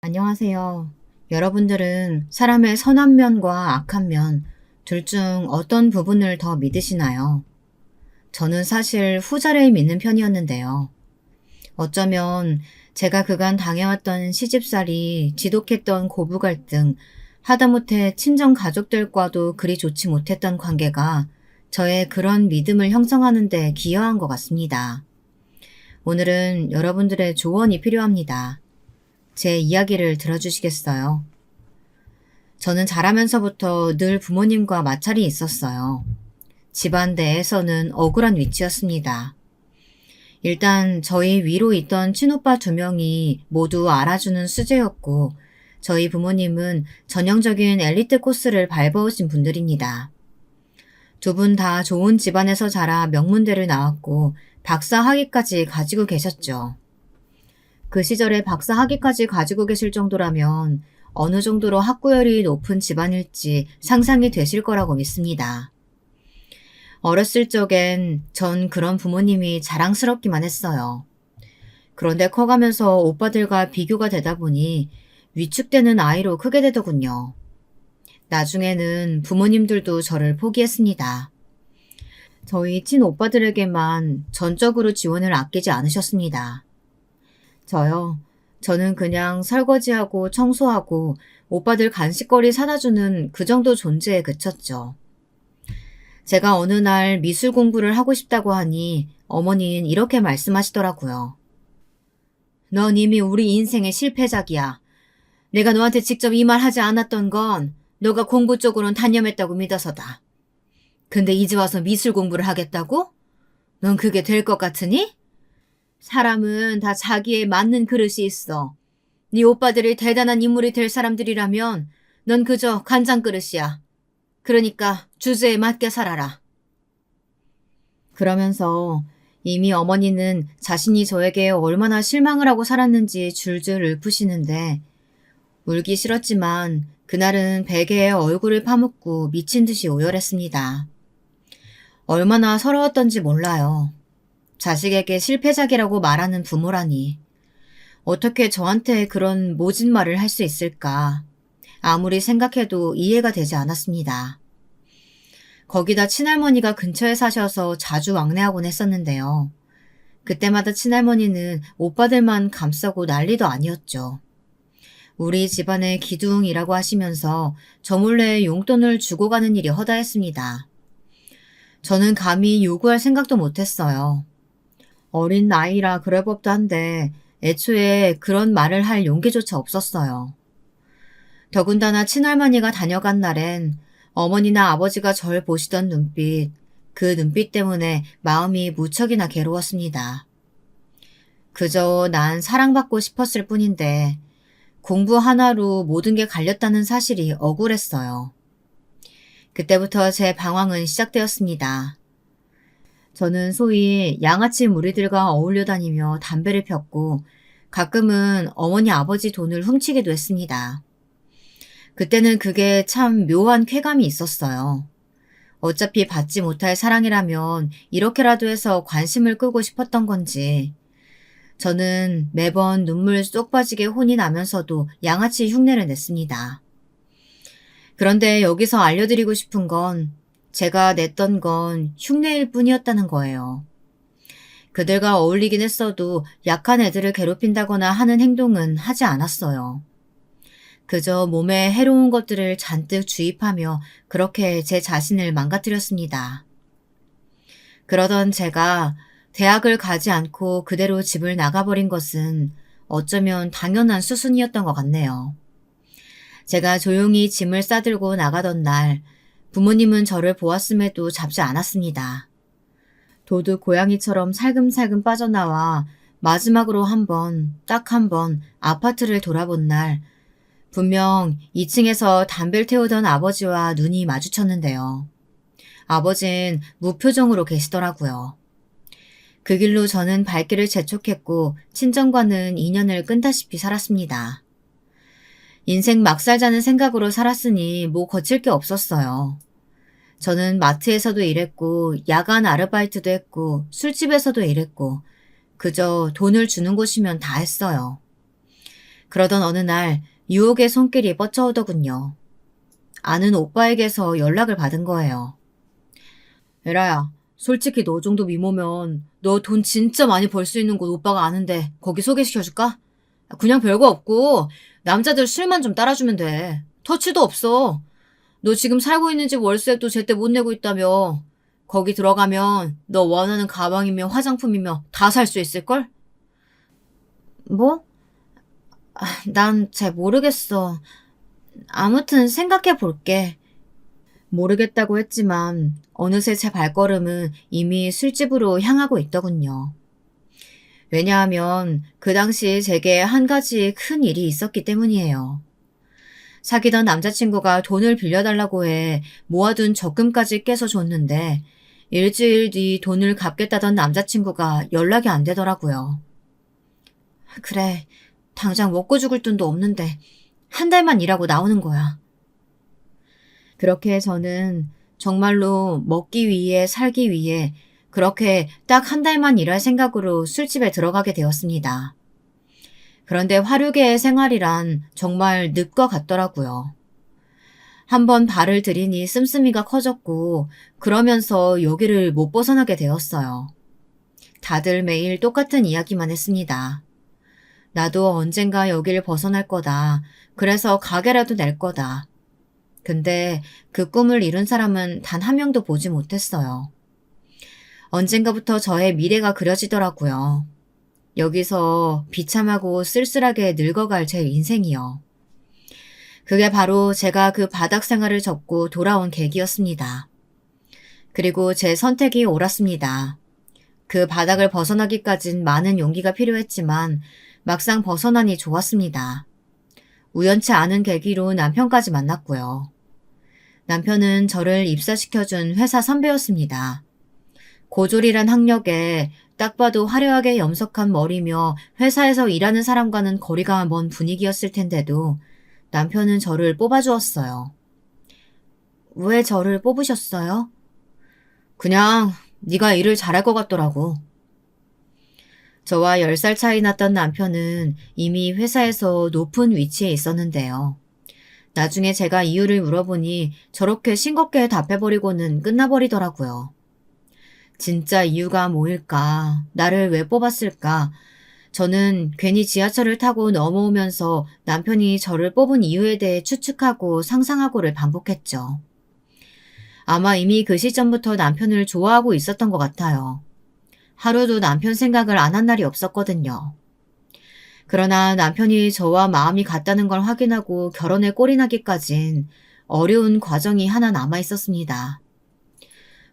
안녕하세요. 여러분들은 사람의 선한 면과 악한 면, 둘 중 어떤 부분을 더 믿으시나요? 저는 사실 후자를 믿는 편이었는데요. 어쩌면 제가 그간 당해왔던 시집살이, 지독했던 고부 갈등, 하다못해 친정 가족들과도 그리 좋지 못했던 관계가 저의 그런 믿음을 형성하는 데 기여한 것 같습니다. 오늘은 여러분들의 조언이 필요합니다. 제 이야기를 들어주시겠어요? 저는 자라면서부터 늘 부모님과 마찰이 있었어요. 집안 내에서는 억울한 위치였습니다. 일단 저희 위로 있던 친오빠 2명이 모두 알아주는 수재였고, 저희 부모님은 전형적인 엘리트 코스를 밟아오신 분들입니다. 2분 다 좋은 집안에서 자라 명문대를 나왔고 박사 학위까지 가지고 계셨죠. 그 시절에 박사 학위까지 가지고 계실 정도라면 어느 정도로 학구열이 높은 집안일지 상상이 되실 거라고 믿습니다. 어렸을 적엔 전 그런 부모님이 자랑스럽기만 했어요. 그런데 커가면서 오빠들과 비교가 되다 보니 위축되는 아이로 크게 되더군요. 나중에는 부모님들도 저를 포기했습니다. 저희 친오빠들에게만 전적으로 지원을 아끼지 않으셨습니다. 저는 그냥 설거지하고 청소하고 오빠들 간식거리 사다 주는 그 정도 존재에 그쳤죠. 제가 어느 날 미술 공부를 하고 싶다고 하니 어머니는 이렇게 말씀하시더라고요. 넌 이미 우리 인생의 실패작이야. 내가 너한테 직접 이 말 하지 않았던 건 너가 공부 쪽으로는 단념했다고 믿어서다. 근데 이제 와서 미술 공부를 하겠다고? 넌 그게 될 것 같으니? 사람은 다 자기에 맞는 그릇이 있어. 네 오빠들이 대단한 인물이 될 사람들이라면 넌 그저 간장 그릇이야. 그러니까 주제에 맞게 살아라. 그러면서 이미 어머니는 자신이 저에게 얼마나 실망을 하고 살았는지 줄줄 읊으시는데 울기 싫었지만 그날은 베개에 얼굴을 파묻고 미친 듯이 오열했습니다. 얼마나 서러웠던지 몰라요. 자식에게 실패작이라고 말하는 부모라니. 어떻게 저한테 그런 모진 말을 할 수 있을까? 아무리 생각해도 이해가 되지 않았습니다. 거기다 친할머니가 근처에 사셔서 자주 왕래하곤 했었는데요. 그때마다 친할머니는 오빠들만 감싸고 난리도 아니었죠. 우리 집안의 기둥이라고 하시면서 저 몰래 용돈을 주고 가는 일이 허다했습니다. 저는 감히 요구할 생각도 못했어요. 어린 나이라 그럴 법도 한데 애초에 그런 말을 할 용기조차 없었어요. 더군다나 친할머니가 다녀간 날엔 어머니나 아버지가 절 보시던 눈빛, 그 눈빛 때문에 마음이 무척이나 괴로웠습니다. 그저 난 사랑받고 싶었을 뿐인데 공부 하나로 모든 게 갈렸다는 사실이 억울했어요. 그때부터 제 방황은 시작되었습니다. 저는 소위 양아치 무리들과 어울려 다니며 담배를 폈고 가끔은 어머니 아버지 돈을 훔치기도 했습니다. 그때는 그게 참 묘한 쾌감이 있었어요. 어차피 받지 못할 사랑이라면 이렇게라도 해서 관심을 끌고 싶었던 건지. 저는 매번 눈물 쏙 빠지게 혼이 나면서도 양아치 흉내를 냈습니다. 그런데 여기서 알려드리고 싶은 건 제가 냈던 건 흉내일 뿐이었다는 거예요. 그들과 어울리긴 했어도 약한 애들을 괴롭힌다거나 하는 행동은 하지 않았어요. 그저 몸에 해로운 것들을 잔뜩 주입하며 그렇게 제 자신을 망가뜨렸습니다. 그러던 제가 대학을 가지 않고 그대로 집을 나가버린 것은 어쩌면 당연한 수순이었던 것 같네요. 제가 조용히 짐을 싸들고 나가던 날 부모님은 저를 보았음에도 잡지 않았습니다. 도둑 고양이처럼 살금살금 빠져나와 마지막으로 딱 한 번 아파트를 돌아본 날 분명 2층에서 담배를 태우던 아버지와 눈이 마주쳤는데요. 아버진 무표정으로 계시더라고요. 그 길로 저는 발길을 재촉했고 친정과는 인연을 끈다시피 살았습니다. 인생 막 살자는 생각으로 살았으니 뭐 거칠 게 없었어요. 저는 마트에서도 일했고 야간 아르바이트도 했고 술집에서도 일했고 그저 돈을 주는 곳이면 다 했어요. 그러던 어느 날 유혹의 손길이 뻗쳐오더군요. 아는 오빠에게서 연락을 받은 거예요. 에라야, 솔직히 너 정도 미모면 너 돈 진짜 많이 벌 수 있는 곳 오빠가 아는데 거기 소개시켜줄까? 그냥 별거 없고 남자들 술만 좀 따라주면 돼. 터치도 없어. 너 지금 살고 있는 집 월세도 제때 못 내고 있다며. 거기 들어가면 너 원하는 가방이며 화장품이며 다 살 수 있을걸? 뭐? 난 잘 모르겠어. 아무튼 생각해 볼게. 모르겠다고 했지만 어느새 제 발걸음은 이미 술집으로 향하고 있더군요. 왜냐하면 그 당시 제게 한 가지 큰 일이 있었기 때문이에요. 사귀던 남자친구가 돈을 빌려달라고 해 모아둔 적금까지 깨서 줬는데 일주일 뒤 돈을 갚겠다던 남자친구가 연락이 안 되더라고요. 그래, 당장 먹고 죽을 돈도 없는데 한 달만 일하고 나오는 거야. 그렇게 저는 정말로 먹기 위해 살기 위해 그렇게 딱 한 달만 일할 생각으로 술집에 들어가게 되었습니다. 그런데 화류계의 생활이란 정말 늪과 같더라고요. 한번 발을 들이니 씀씀이가 커졌고 그러면서 여기를 못 벗어나게 되었어요. 다들 매일 똑같은 이야기만 했습니다. 나도 언젠가 여기를 벗어날 거다. 그래서 가게라도 낼 거다. 근데 그 꿈을 이룬 사람은 단 한 명도 보지 못했어요. 언젠가부터 저의 미래가 그려지더라고요. 여기서 비참하고 쓸쓸하게 늙어갈 제 인생이요. 그게 바로 제가 그 바닥 생활을 접고 돌아온 계기였습니다. 그리고 제 선택이 옳았습니다. 그 바닥을 벗어나기까진 많은 용기가 필요했지만 막상 벗어나니 좋았습니다. 우연치 않은 계기로 남편까지 만났고요. 남편은 저를 입사시켜준 회사 선배였습니다. 고졸이란 학력에 딱 봐도 화려하게 염석한 머리며 회사에서 일하는 사람과는 거리가 먼 분위기였을 텐데도 남편은 저를 뽑아주었어요. 왜 저를 뽑으셨어요? 그냥 네가 일을 잘할 것 같더라고. 저와 10살 차이 났던 남편은 이미 회사에서 높은 위치에 있었는데요. 나중에 제가 이유를 물어보니 저렇게 싱겁게 답해버리고는 끝나버리더라고요. 진짜 이유가 뭐일까? 나를 왜 뽑았을까? 저는 괜히 지하철을 타고 넘어오면서 남편이 저를 뽑은 이유에 대해 추측하고 상상하고를 반복했죠. 아마 이미 그 시점부터 남편을 좋아하고 있었던 것 같아요. 하루도 남편 생각을 안 한 날이 없었거든요. 그러나 남편이 저와 마음이 같다는 걸 확인하고 결혼에 꼴이 나기까진 어려운 과정이 하나 남아 있었습니다.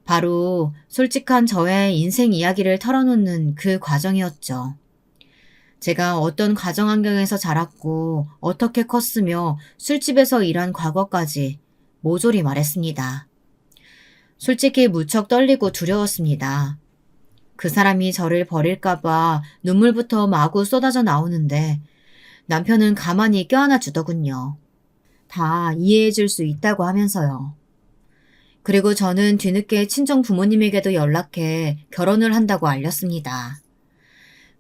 바로 솔직한 저의 인생 이야기를 털어놓는 그 과정이었죠. 제가 어떤 가정 환경에서 자랐고 어떻게 컸으며 술집에서 일한 과거까지 모조리 말했습니다. 솔직히 무척 떨리고 두려웠습니다. 그 사람이 저를 버릴까봐 눈물부터 마구 쏟아져 나오는데 남편은 가만히 껴안아 주더군요. 다 이해해 줄 수 있다고 하면서요. 그리고 저는 뒤늦게 친정 부모님에게도 연락해 결혼을 한다고 알렸습니다.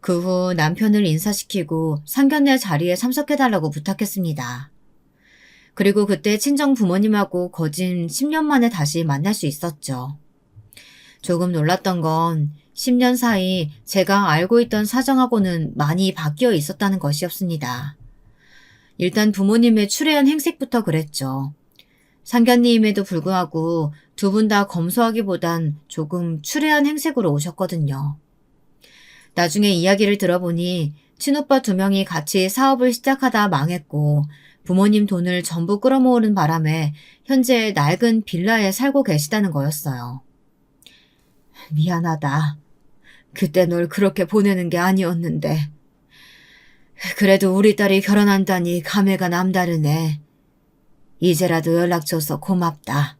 그 후 남편을 인사시키고 상견례 자리에 참석해달라고 부탁했습니다. 그리고 그때 친정 부모님하고 거진 10년 만에 다시 만날 수 있었죠. 조금 놀랐던 건 10년 사이 제가 알고 있던 사정하고는 많이 바뀌어 있었다는 것이었습니다. 일단 부모님의 추레한 행색부터 그랬죠. 상견례임에도 불구하고 두 분 다 검소하기보단 조금 추레한 행색으로 오셨거든요. 나중에 이야기를 들어보니 친오빠 2명이 같이 사업을 시작하다 망했고 부모님 돈을 전부 끌어모으는 바람에 현재 낡은 빌라에 살고 계시다는 거였어요. 미안하다. 그때 널 그렇게 보내는 게 아니었는데. 그래도 우리 딸이 결혼한다니 감회가 남다르네. 이제라도 연락줘서 고맙다.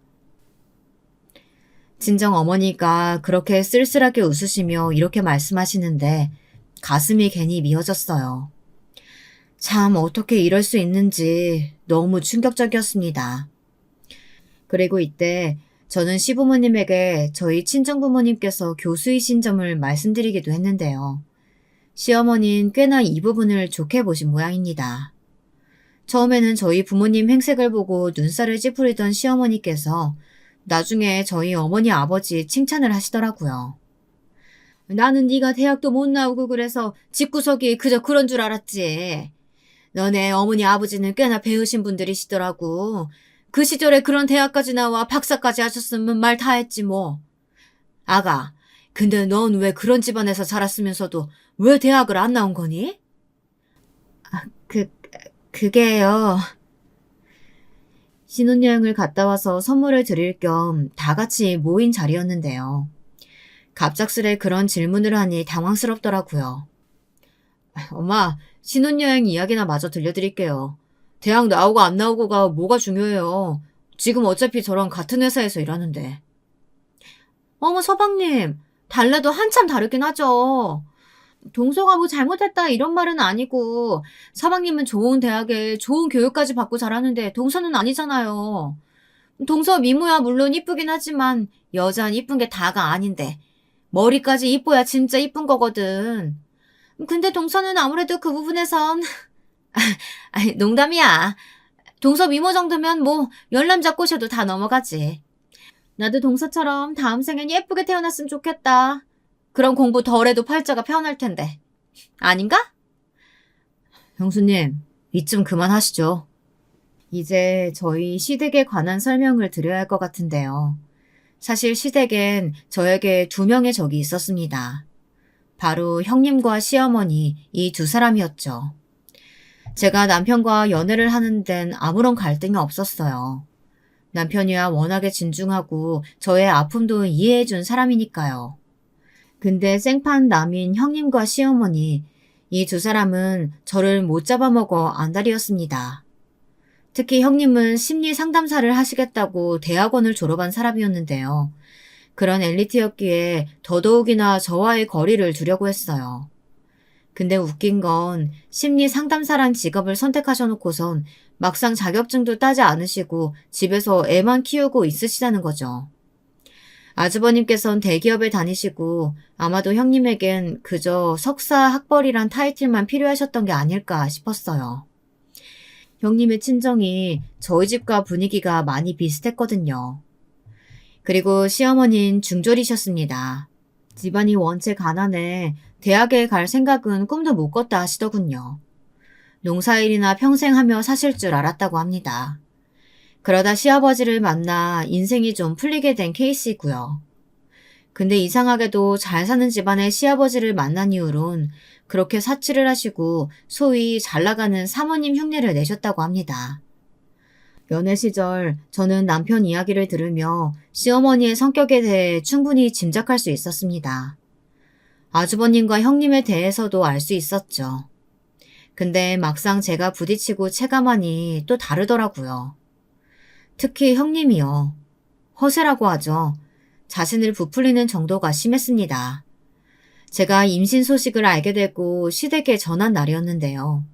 친정 어머니가 그렇게 쓸쓸하게 웃으시며 이렇게 말씀하시는데 가슴이 괜히 미어졌어요. 참 어떻게 이럴 수 있는지 너무 충격적이었습니다. 그리고 이때 저는 시부모님에게 저희 친정부모님께서 교수이신 점을 말씀드리기도 했는데요. 시어머니는 꽤나 이 부분을 좋게 보신 모양입니다. 처음에는 저희 부모님 행색을 보고 눈살을 찌푸리던 시어머니께서 나중에 저희 어머니 아버지 칭찬을 하시더라고요. 나는 네가 대학도 못 나오고 그래서 집구석이 그저 그런 줄 알았지. 너네 어머니 아버지는 꽤나 배우신 분들이시더라고. 그 시절에 그런 대학까지 나와 박사까지 하셨으면 말 다 했지 뭐. 아가, 근데 넌 왜 그런 집안에서 자랐으면서도 왜 대학을 안 나온 거니? 아, 그게요. 신혼여행을 갔다 와서 선물을 드릴 겸 다 같이 모인 자리였는데요. 갑작스레 그런 질문을 하니 당황스럽더라고요. 엄마, 신혼여행 이야기나 마저 들려드릴게요. 대학 나오고 안 나오고가 뭐가 중요해요. 지금 어차피 저랑 같은 회사에서 일하는데. 어머, 서방님, 달라도 한참 다르긴 하죠. 동서가 뭐 잘못했다 이런 말은 아니고 서방님은 좋은 대학에 좋은 교육까지 받고 자라는데 동서는 아니잖아요. 동서 미모야 물론 이쁘긴 하지만 여자는 이쁜 게 다가 아닌데 머리까지 이뻐야 진짜 이쁜 거거든. 근데 동서는 아무래도 그 부분에선 아니, 농담이야. 동서 미모 정도면 뭐 열남자 꼬셔도 다 넘어가지. 나도 동서처럼 다음 생엔 예쁘게 태어났으면 좋겠다. 그럼 공부 덜해도 팔자가 편할 텐데. 아닌가? 형수님, 이쯤 그만하시죠. 이제 저희 시댁에 관한 설명을 드려야 할 것 같은데요. 사실 시댁엔 저에게 두 명의 적이 있었습니다. 바로 형님과 시어머니 이 두 사람이었죠. 제가 남편과 연애를 하는 데는 아무런 갈등이 없었어요. 남편이야 워낙에 진중하고 저의 아픔도 이해해준 사람이니까요. 근데 생판 남인 형님과 시어머니, 이 두 사람은 저를 못 잡아먹어 안달이었습니다. 특히 형님은 심리 상담사를 하시겠다고 대학원을 졸업한 사람이었는데요. 그런 엘리트였기에 더더욱이나 저와의 거리를 두려고 했어요. 근데 웃긴 건 심리 상담사란 직업을 선택하셔놓고선 막상 자격증도 따지 않으시고 집에서 애만 키우고 있으시다는 거죠. 아주버님께선 대기업에 다니시고 아마도 형님에겐 그저 석사 학벌이란 타이틀만 필요하셨던 게 아닐까 싶었어요. 형님의 친정이 저희 집과 분위기가 많이 비슷했거든요. 그리고 시어머니는 중졸이셨습니다. 집안이 원체 가난해 대학에 갈 생각은 꿈도 못 꿨다 하시더군요. 농사일이나 평생 하며 사실 줄 알았다고 합니다. 그러다 시아버지를 만나 인생이 좀 풀리게 된 케이스이고요. 근데 이상하게도 잘 사는 집안의 시아버지를 만난 이후론 그렇게 사치를 하시고 소위 잘 나가는 사모님 흉내를 내셨다고 합니다. 연애 시절 저는 남편 이야기를 들으며 시어머니의 성격에 대해 충분히 짐작할 수 있었습니다. 아주버님과 형님에 대해서도 알 수 있었죠. 근데 막상 제가 부딪히고 체감하니 또 다르더라고요. 특히 형님이요. 허세라고 하죠. 자신을 부풀리는 정도가 심했습니다. 제가 임신 소식을 알게 되고 시댁에 전한 날이었는데요.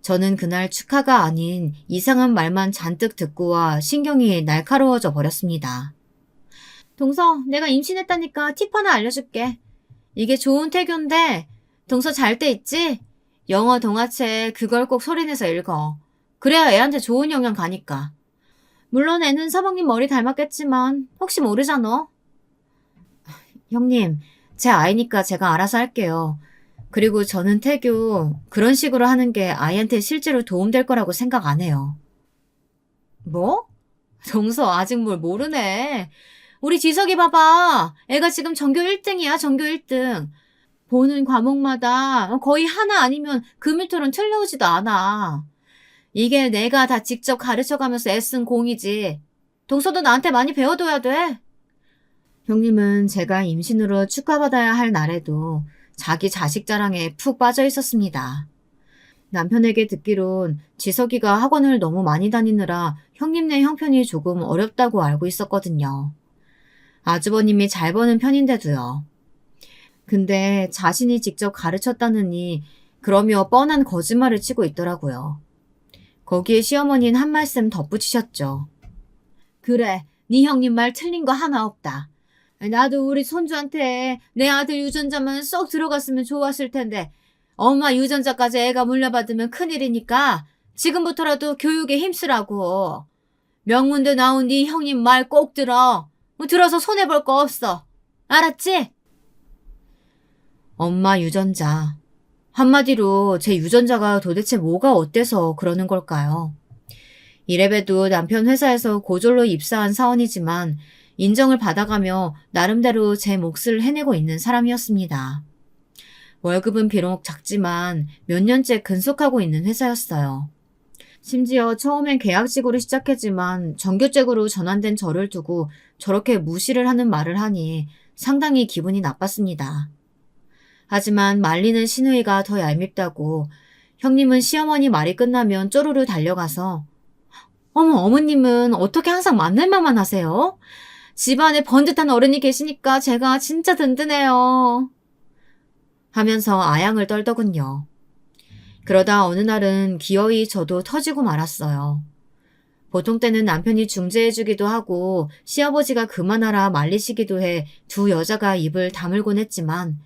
저는 그날 축하가 아닌 이상한 말만 잔뜩 듣고 와 신경이 날카로워져 버렸습니다. 동서, 내가 임신했다니까 팁 하나 알려줄게. 이게 좋은 태교인데 동서 잘 때 있지? 영어 동화책 그걸 꼭 소리내서 읽어. 그래야 애한테 좋은 영향 가니까. 물론 애는 서방님 머리 닮았겠지만 혹시 모르잖아. 형님, 제 아이니까 제가 알아서 할게요. 그리고 저는 태교 그런 식으로 하는 게 아이한테 실제로 도움될 거라고 생각 안 해요. 뭐? 동서 아직 뭘 모르네. 우리 지석이 봐봐. 애가 지금 전교 1등이야, 전교 1등. 보는 과목마다 거의 하나 아니면 그 밑으로는 틀려오지도 않아. 이게 내가 다 직접 가르쳐가면서 애쓴 공이지. 동서도 나한테 많이 배워둬야 돼. 형님은 제가 임신으로 축하받아야 할 날에도 자기 자식 자랑에 푹 빠져 있었습니다. 남편에게 듣기론 지석이가 학원을 너무 많이 다니느라 형님네 형편이 조금 어렵다고 알고 있었거든요. 아주버님이 잘 버는 편인데도요. 근데 자신이 직접 가르쳤다느니 그러며 뻔한 거짓말을 치고 있더라고요. 거기에 시어머니는 한 말씀 덧붙이셨죠. 그래, 네 형님 말 틀린 거 하나 없다. 나도 우리 손주한테 내 아들 유전자만 쏙 들어갔으면 좋았을 텐데 엄마 유전자까지 애가 물려받으면 큰일이니까 지금부터라도 교육에 힘쓰라고. 명문대 나온 네 형님 말 꼭 들어. 들어서 손해볼 거 없어. 알았지? 엄마 유전자. 한마디로 제 유전자가 도대체 뭐가 어때서 그러는 걸까요? 이래봬도 남편 회사에서 고졸로 입사한 사원이지만 인정을 받아가며 나름대로 제 몫을 해내고 있는 사람이었습니다. 월급은 비록 작지만 몇 년째 근속하고 있는 회사였어요. 심지어 처음엔 계약직으로 시작했지만 정규직으로 전환된 저를 두고 저렇게 무시를 하는 말을 하니 상당히 기분이 나빴습니다. 하지만 말리는 시누이가 더 얄밉다고 형님은 시어머니 말이 끝나면 쪼르르 달려가서 어머, 어머님은 어떻게 항상 맞는 말만 하세요? 집안에 번듯한 어른이 계시니까 제가 진짜 든든해요. 하면서 아양을 떨더군요. 그러다 어느 날은 기어이 저도 터지고 말았어요. 보통 때는 남편이 중재해주기도 하고 시아버지가 그만하라 말리시기도 해 두 여자가 입을 다물곤 했지만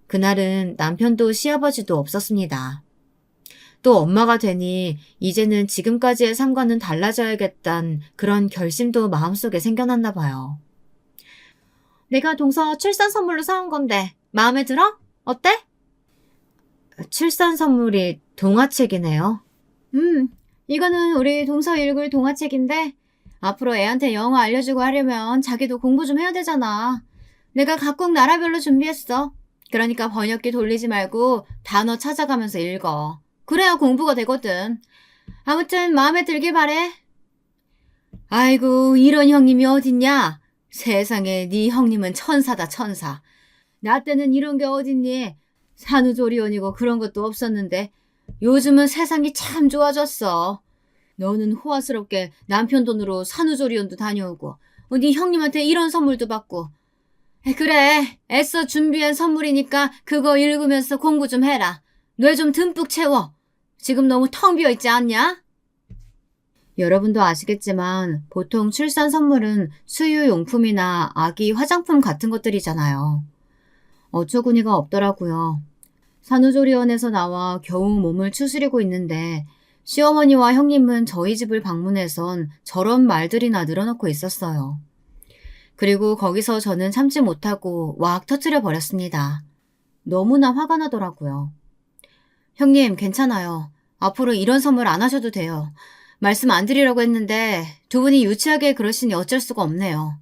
그날은 남편도 시아버지도 없었습니다. 또 엄마가 되니 이제는 지금까지의 삶과는 달라져야겠단 그런 결심도 마음속에 생겨났나 봐요. 내가 동서 출산 선물로 사온 건데 마음에 들어? 어때? 출산 선물이 동화책이네요. 이거는 우리 동서 읽을 동화책인데 앞으로 애한테 영어 알려주고 하려면 자기도 공부 좀 해야 되잖아. 내가 각국 나라별로 준비했어. 그러니까 번역기 돌리지 말고 단어 찾아가면서 읽어. 그래야 공부가 되거든. 아무튼 마음에 들길 바래. 아이고 이런 형님이 어딨냐. 세상에 네 형님은 천사다 천사. 나 때는 이런 게 어딨니. 산후조리원이고 그런 것도 없었는데 요즘은 세상이 참 좋아졌어. 너는 호화스럽게 남편 돈으로 산후조리원도 다녀오고 네 형님한테 이런 선물도 받고. 그래 애써 준비한 선물이니까 그거 읽으면서 공부 좀 해라. 뇌 좀 듬뿍 채워. 지금 너무 텅 비어있지 않냐? 여러분도 아시겠지만 보통 출산 선물은 수유용품이나 아기 화장품 같은 것들이잖아요. 어처구니가 없더라고요. 산후조리원에서 나와 겨우 몸을 추스리고 있는데 시어머니와 형님은 저희 집을 방문해선 저런 말들이나 늘어놓고 있었어요. 그리고 거기서 저는 참지 못하고 왁 터뜨려 버렸습니다. 너무나 화가 나더라고요. 형님 괜찮아요. 앞으로 이런 선물 안 하셔도 돼요. 말씀 안 드리려고 했는데 두 분이 유치하게 그러시니 어쩔 수가 없네요.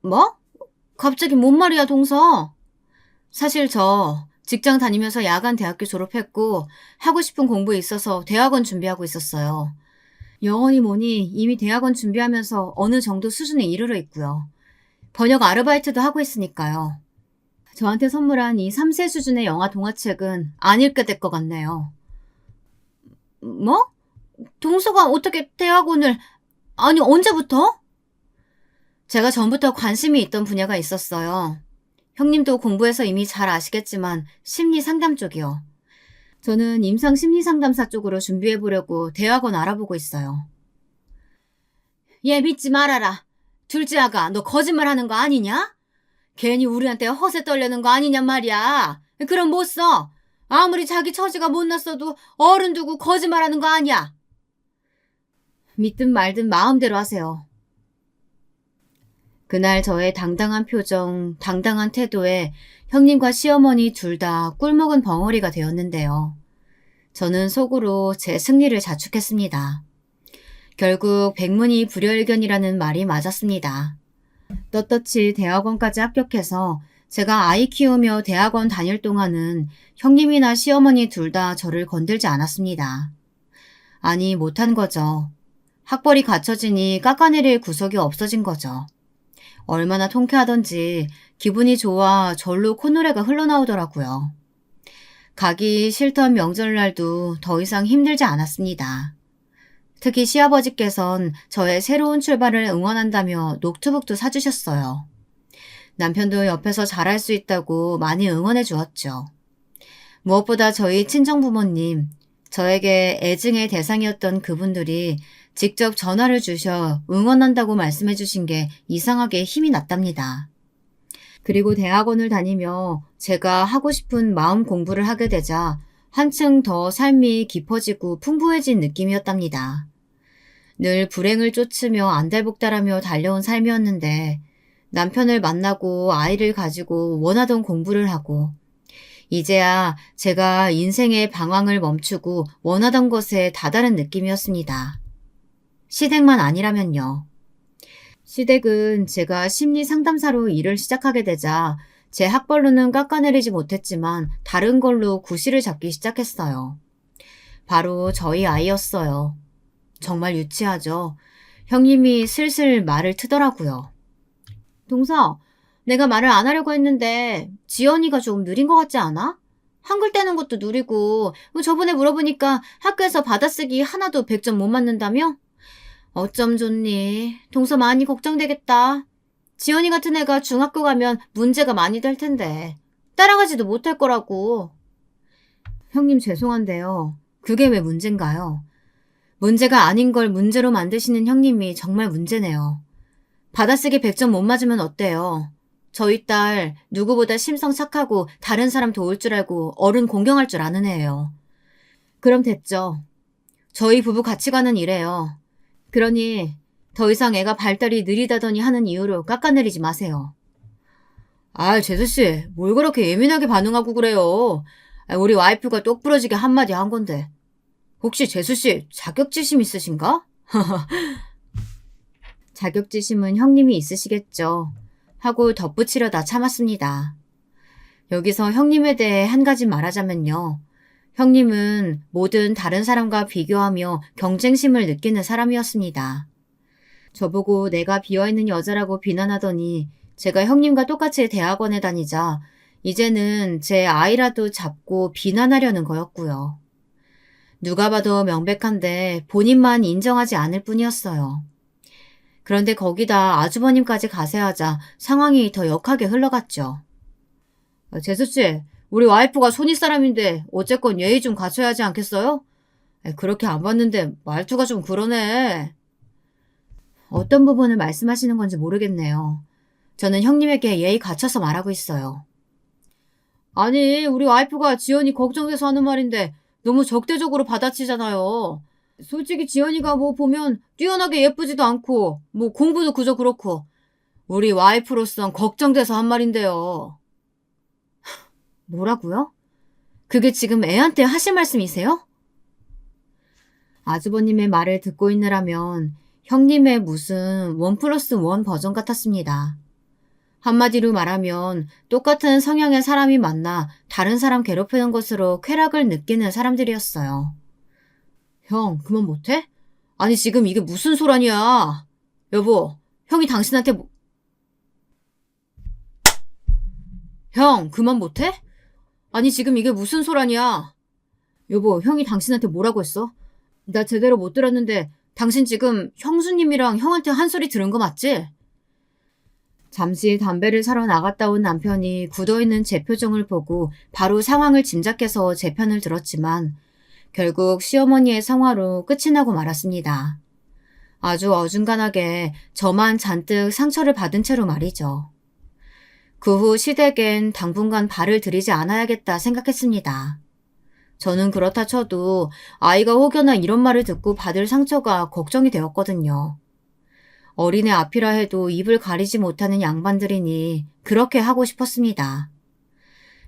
뭐? 갑자기 뭔 말이야 동서? 사실 저 직장 다니면서 야간 대학교 졸업했고 하고 싶은 공부에 있어서 대학원 준비하고 있었어요. 영어니 뭐니 이미 대학원 준비하면서 어느 정도 수준에 이르러 있고요. 번역 아르바이트도 하고 있으니까요. 저한테 선물한 이 3세 수준의 영화 동화책은 안 읽게 될 것 같네요. 뭐? 동서가 어떻게 대학원을... 아니 언제부터? 제가 전부터 관심이 있던 분야가 있었어요. 형님도 공부해서 이미 잘 아시겠지만 심리 상담 쪽이요. 저는 임상 심리 상담사 쪽으로 준비해보려고 대학원 알아보고 있어요. 얘 믿지 말아라. 둘째 아가 너 거짓말하는 거 아니냐? 괜히 우리한테 허세 떨려는 거 아니냔 말이야. 그럼 못 써. 아무리 자기 처지가 못났어도 어른 두고 거짓말하는 거 아니야. 믿든 말든 마음대로 하세요. 그날 저의 당당한 표정, 당당한 태도에 형님과 시어머니 둘 다 꿀먹은 벙어리가 되었는데요. 저는 속으로 제 승리를 자축했습니다. 결국 백문이 불여일견이라는 말이 맞았습니다. 떳떳이 대학원까지 합격해서 제가 아이 키우며 대학원 다닐 동안은 형님이나 시어머니 둘 다 저를 건들지 않았습니다. 아니 못한 거죠. 학벌이 갖춰지니 깎아내릴 구석이 없어진 거죠. 얼마나 통쾌하던지 기분이 좋아 절로 콧노래가 흘러나오더라고요. 가기 싫던 명절날도 더 이상 힘들지 않았습니다. 특히 시아버지께선 저의 새로운 출발을 응원한다며 노트북도 사주셨어요. 남편도 옆에서 잘할 수 있다고 많이 응원해 주었죠. 무엇보다 저희 친정부모님, 저에게 애증의 대상이었던 그분들이 직접 전화를 주셔 응원한다고 말씀해 주신 게 이상하게 힘이 났답니다. 그리고 대학원을 다니며 제가 하고 싶은 마음 공부를 하게 되자 한층 더 삶이 깊어지고 풍부해진 느낌이었답니다. 늘 불행을 쫓으며 안달복달하며 달려온 삶이었는데 남편을 만나고 아이를 가지고 원하던 공부를 하고 이제야 제가 인생의 방황을 멈추고 원하던 것에 다다른 느낌이었습니다. 시댁만 아니라면요. 시댁은 제가 심리 상담사로 일을 시작하게 되자 제 학벌로는 깎아내리지 못했지만 다른 걸로 구실을 잡기 시작했어요. 바로 저희 아이였어요. 정말 유치하죠. 형님이 슬슬 말을 트더라고요. 동서, 내가 말을 안 하려고 했는데 지연이가 좀 느린 것 같지 않아? 한글 떼는 것도 느리고 저번에 물어보니까 학교에서 받아쓰기 하나도 100점 못 맞는다며? 어쩜 좋니? 동서 많이 걱정되겠다. 지연이 같은 애가 중학교 가면 문제가 많이 될 텐데 따라가지도 못할 거라고. 형님 죄송한데요. 그게 왜 문제인가요? 문제가 아닌 걸 문제로 만드시는 형님이 정말 문제네요. 받아쓰기 100점 못 맞으면 어때요? 저희 딸 누구보다 심성 착하고 다른 사람 도울 줄 알고 어른 공경할 줄 아는 애예요. 그럼 됐죠. 저희 부부 가치관은 이래요. 그러니 더 이상 애가 발달이 느리다더니 하는 이유로 깎아내리지 마세요. 아, 제수씨, 뭘 그렇게 예민하게 반응하고 그래요. 우리 와이프가 똑부러지게 한마디 한 건데. 혹시 제수씨 자격지심 있으신가? 자격지심은 형님이 있으시겠죠. 하고 덧붙이려다 참았습니다. 여기서 형님에 대해 한 가지 말하자면요. 형님은 모든 다른 사람과 비교하며 경쟁심을 느끼는 사람이었습니다. 저보고 내가 비어있는 여자라고 비난하더니 제가 형님과 똑같이 대학원에 다니자 이제는 제 아이라도 잡고 비난하려는 거였고요. 누가 봐도 명백한데 본인만 인정하지 않을 뿐이었어요. 그런데 거기다 아주버님까지 가세하자 상황이 더 역하게 흘러갔죠. 제수씨, 우리 와이프가 손윗 사람인데 어쨌건 예의 좀 갖춰야 하지 않겠어요? 그렇게 안 봤는데 말투가 좀 그러네. 어떤 부분을 말씀하시는 건지 모르겠네요. 저는 형님에게 예의 갖춰서 말하고 있어요. 아니, 우리 와이프가 지연이 걱정돼서 하는 말인데 너무 적대적으로 받아치잖아요. 솔직히 지연이가 뭐 보면 뛰어나게 예쁘지도 않고 뭐 공부도 그저 그렇고 우리 와이프로선 걱정돼서 한 말인데요. 뭐라고요? 그게 지금 애한테 하실 말씀이세요? 아주버님의 말을 듣고 있느라면 형님의 무슨 1+1 버전 같았습니다. 한마디로 말하면 똑같은 성향의 사람이 만나 다른 사람 괴롭히는 것으로 쾌락을 느끼는 사람들이었어요. 형, 그만 못해? 아니 지금 이게 무슨 소란이야? 여보, 형이 당신한테 형, 그만 못해? 아니 지금 이게 무슨 소란이야? 여보, 형이 당신한테 뭐라고 했어? 나 제대로 못 들었는데 당신 지금 형수님이랑 형한테 한 소리 들은 거 맞지? 잠시 담배를 사러 나갔다 온 남편이 굳어있는 제 표정을 보고 바로 상황을 짐작해서 제 편을 들었지만 결국 시어머니의 성화로 끝이 나고 말았습니다. 아주 어중간하게 저만 잔뜩 상처를 받은 채로 말이죠. 그 후 시댁엔 당분간 발을 들이지 않아야겠다 생각했습니다. 저는 그렇다 쳐도 아이가 혹여나 이런 말을 듣고 받을 상처가 걱정이 되었거든요. 어린애 앞이라 해도 입을 가리지 못하는 양반들이니 그렇게 하고 싶었습니다.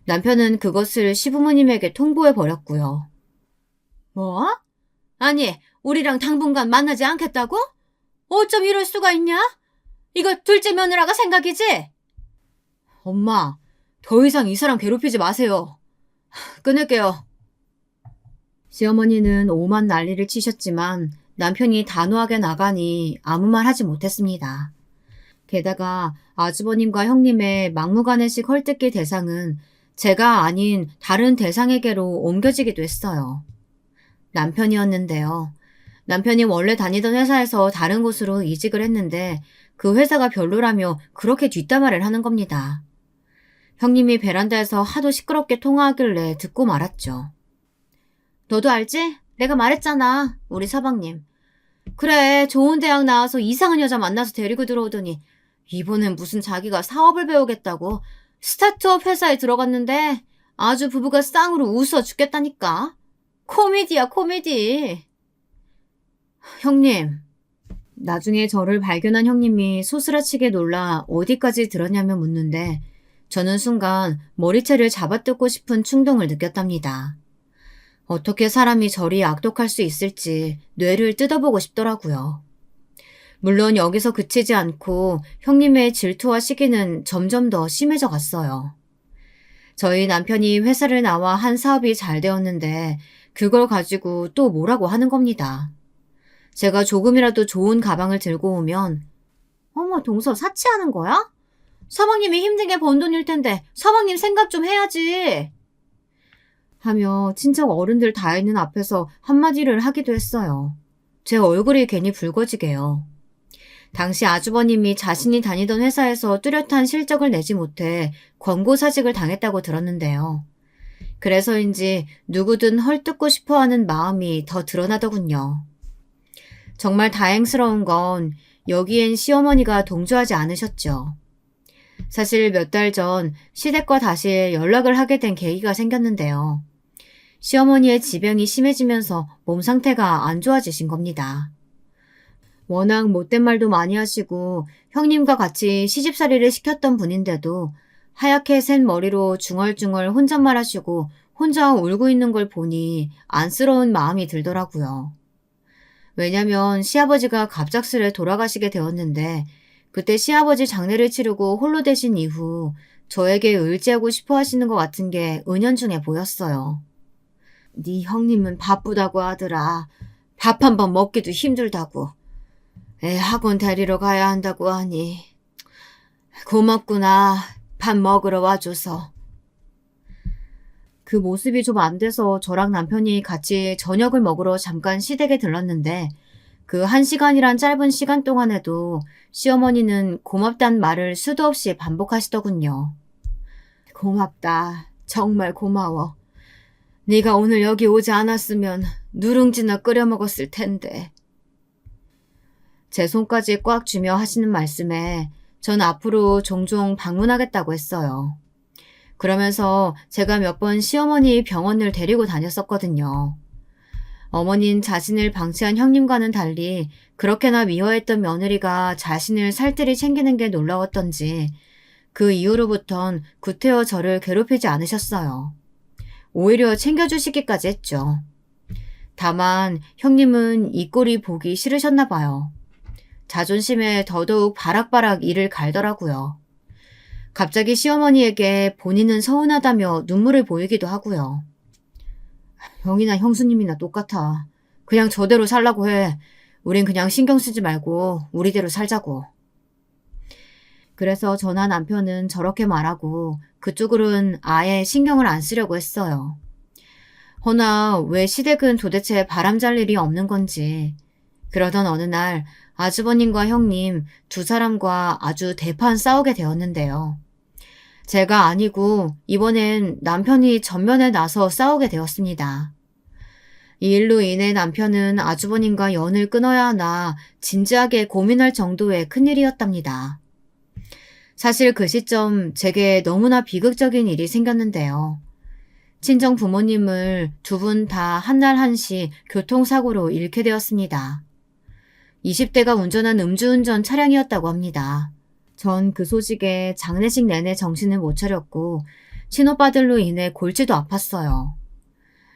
남편은 그것을 시부모님에게 통보해버렸고요. 뭐? 아니, 우리랑 당분간 만나지 않겠다고? 어쩜 이럴 수가 있냐? 이거 둘째 며느라가 생각이지? 엄마, 더 이상 이 사람 괴롭히지 마세요. 끊을게요. 시어머니는 오만 난리를 치셨지만 남편이 단호하게 나가니 아무 말 하지 못했습니다. 게다가 아주버님과 형님의 막무가내식 헐뜯기 대상은 제가 아닌 다른 대상에게로 옮겨지기도 했어요. 남편이었는데요. 남편이 원래 다니던 회사에서 다른 곳으로 이직을 했는데 그 회사가 별로라며 그렇게 뒷담화를 하는 겁니다. 형님이 베란다에서 하도 시끄럽게 통화하길래 듣고 말았죠. 너도 알지? 내가 말했잖아. 우리 서방님. 그래, 좋은 대학 나와서 이상한 여자 만나서 데리고 들어오더니 이번엔 무슨 자기가 사업을 배우겠다고 스타트업 회사에 들어갔는데 아주 부부가 쌍으로 웃어 죽겠다니까. 코미디야, 코미디. 형님. 나중에 저를 발견한 형님이 소스라치게 놀라 어디까지 들었냐며 묻는데 저는 순간 머리채를 잡아뜯고 싶은 충동을 느꼈답니다. 어떻게 사람이 저리 악독할 수 있을지 뇌를 뜯어보고 싶더라고요. 물론 여기서 그치지 않고 형님의 질투와 시기는 점점 더 심해져 갔어요. 저희 남편이 회사를 나와 한 사업이 잘 되었는데 그걸 가지고 또 뭐라고 하는 겁니다. 제가 조금이라도 좋은 가방을 들고 오면 어머 동서 사치하는 거야? 서방님이 힘들게 번 돈일 텐데 서방님 생각 좀 해야지 하며 친척 어른들 다 있는 앞에서 한마디를 하기도 했어요. 제 얼굴이 괜히 붉어지게요. 당시 아주버님이 자신이 다니던 회사에서 뚜렷한 실적을 내지 못해 권고사직을 당했다고 들었는데요. 그래서인지 누구든 헐뜯고 싶어하는 마음이 더 드러나더군요. 정말 다행스러운 건 여기엔 시어머니가 동조하지 않으셨죠. 사실 몇 달 전 시댁과 다시 연락을 하게 된 계기가 생겼는데요. 시어머니의 지병이 심해지면서 몸 상태가 안 좋아지신 겁니다. 워낙 못된 말도 많이 하시고 형님과 같이 시집살이를 시켰던 분인데도 하얗게 센 머리로 중얼중얼 혼잣말 하시고 혼자 울고 있는 걸 보니 안쓰러운 마음이 들더라고요. 왜냐면 시아버지가 갑작스레 돌아가시게 되었는데 그때 시아버지 장례를 치르고 홀로 되신 이후 저에게 의지하고 싶어 하시는 것 같은 게 은연중에 보였어요. 네 형님은 바쁘다고 하더라. 밥 한 번 먹기도 힘들다고. 애 학원 데리러 가야 한다고 하니. 고맙구나. 밥 먹으러 와줘서. 그 모습이 좀 안 돼서 저랑 남편이 같이 저녁을 먹으러 잠깐 시댁에 들렀는데 그 1시간이란 짧은 시간 동안에도 시어머니는 고맙단 말을 수도 없이 반복하시더군요. 고맙다. 정말 고마워. 네가 오늘 여기 오지 않았으면 누룽지나 끓여 먹었을 텐데. 제 손까지 꽉 쥐며 하시는 말씀에 전 앞으로 종종 방문하겠다고 했어요. 그러면서 제가 몇 번 시어머니 병원을 데리고 다녔었거든요. 어머닌 자신을 방치한 형님과는 달리 그렇게나 미워했던 며느리가 자신을 살뜰히 챙기는 게 놀라웠던지 그 이후로부턴 구태여 저를 괴롭히지 않으셨어요. 오히려 챙겨주시기까지 했죠. 다만 형님은 이 꼴이 보기 싫으셨나 봐요. 자존심에 더더욱 바락바락 이를 갈더라고요. 갑자기 시어머니에게 본인은 서운하다며 눈물을 보이기도 하고요. 형이나 형수님이나 똑같아. 그냥 저대로 살라고 해. 우린 그냥 신경 쓰지 말고 우리대로 살자고. 그래서 저나 남편은 저렇게 말하고 그쪽으로는 아예 신경을 안 쓰려고 했어요. 허나 왜 시댁은 도대체 바람 잘 일이 없는 건지. 그러던 어느 날 아주버님과 형님 두 사람과 아주 대판 싸우게 되었는데요. 제가 아니고 이번엔 남편이 전면에 나서 싸우게 되었습니다. 이 일로 인해 남편은 아주버님과 연을 끊어야 하나 진지하게 고민할 정도의 큰일이었답니다. 사실 그 시점 제게 너무나 비극적인 일이 생겼는데요. 친정 부모님을 두 분 다 한날 한시 교통사고로 잃게 되었습니다. 20대가 운전한 음주운전 차량이었다고 합니다. 전 그 소식에 장례식 내내 정신을 못 차렸고 친오빠들로 인해 골치도 아팠어요.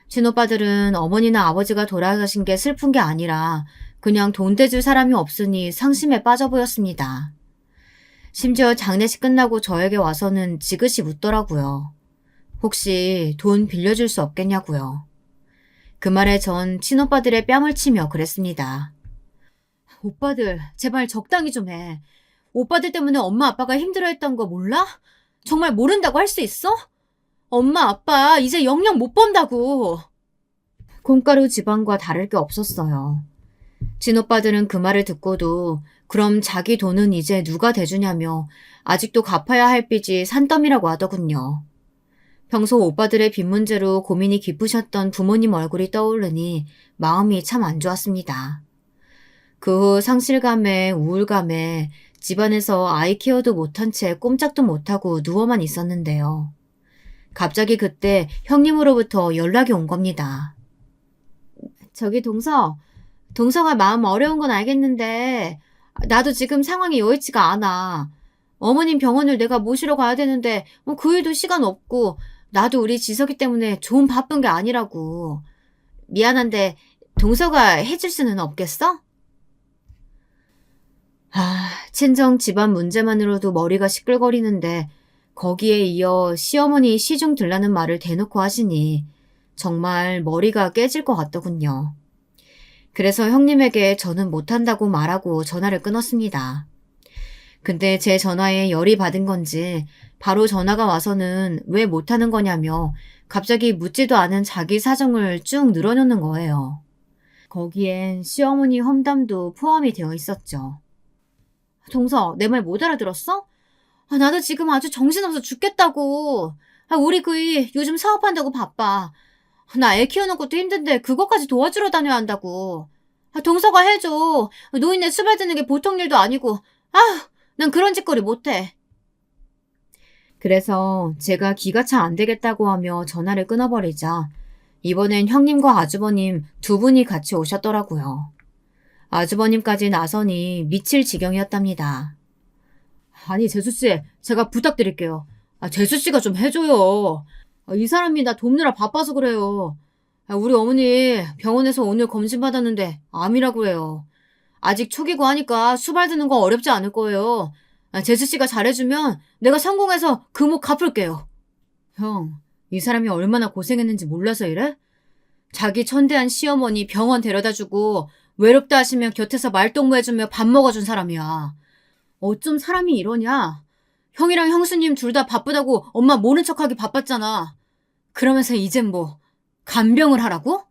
친오빠들은 어머니나 아버지가 돌아가신 게 슬픈 게 아니라 그냥 돈 대줄 사람이 없으니 상심에 빠져 보였습니다. 심지어 장례식 끝나고 저에게 와서는 지그시 묻더라고요. 혹시 돈 빌려줄 수 없겠냐고요. 그 말에 전 친오빠들의 뺨을 치며 그랬습니다. 오빠들 제발 적당히 좀 해. 오빠들 때문에 엄마 아빠가 힘들어했던 거 몰라? 정말 모른다고 할 수 있어? 엄마 아빠 이제 영영 못 번다고. 콩가루 지방과 다를 게 없었어요. 친오빠들은 그 말을 듣고도 그럼 자기 돈은 이제 누가 대주냐며 아직도 갚아야 할 빚이 산더미라고 하더군요. 평소 오빠들의 빚 문제로 고민이 깊으셨던 부모님 얼굴이 떠오르니 마음이 참 안 좋았습니다. 그 후 상실감에 우울감에 집안에서 아이 케어도 못한 채 꼼짝도 못하고 누워만 있었는데요. 갑자기 그때 형님으로부터 연락이 온 겁니다. 저기 동서가 마음 어려운 건 알겠는데 나도 지금 상황이 여의치가 않아. 어머님 병원을 내가 모시러 가야 되는데 그 일도 시간 없고 나도 우리 지석이 때문에 좀 바쁜 게 아니라고. 미안한데 동서가 해줄 수는 없겠어? 친정 집안 문제만으로도 머리가 시끌거리는데 거기에 이어 시어머니 시중 들라는 말을 대놓고 하시니 정말 머리가 깨질 것 같더군요. 그래서 형님에게 저는 못한다고 말하고 전화를 끊었습니다. 근데 제 전화에 열이 받은 건지 바로 전화가 와서는 왜 못하는 거냐며 갑자기 묻지도 않은 자기 사정을 쭉 늘어놓는 거예요. 거기엔 시어머니 험담도 포함이 되어 있었죠. 동서, 내 말 못 알아들었어? 나도 지금 아주 정신없어 죽겠다고. 우리 그이 요즘 사업한다고 바빠. 나 애 키우는 것도 힘든데 그것까지 도와주러 다녀야 한다고. 동서가 해줘. 노인네 수발 드는 게 보통 일도 아니고. 난 그런 짓거리 못해. 그래서 제가 기가 차 안 되겠다고 하며 전화를 끊어버리자 이번엔 형님과 아주버님 두 분이 같이 오셨더라고요. 아주버님까지 나서니 미칠 지경이었답니다. 아니 재수씨, 제가 부탁드릴게요. 재수씨가 좀 해줘요. 이 사람이 나 돕느라 바빠서 그래요. 우리 어머니 병원에서 오늘 검진 받았는데 암이라고 해요. 아직 초기고 하니까 수발 드는 거 어렵지 않을 거예요. 재수씨가 잘해주면 내가 성공해서 그 목 갚을게요. 형, 이 사람이 얼마나 고생했는지 몰라서 이래? 자기 천대한 시어머니 병원 데려다주고 외롭다 하시면 곁에서 말동무해주며 밥 먹어준 사람이야. 어쩜 사람이 이러냐? 형이랑 형수님 둘 다 바쁘다고 엄마 모른 척하기 바빴잖아. 그러면서 이젠 뭐 간병을 하라고?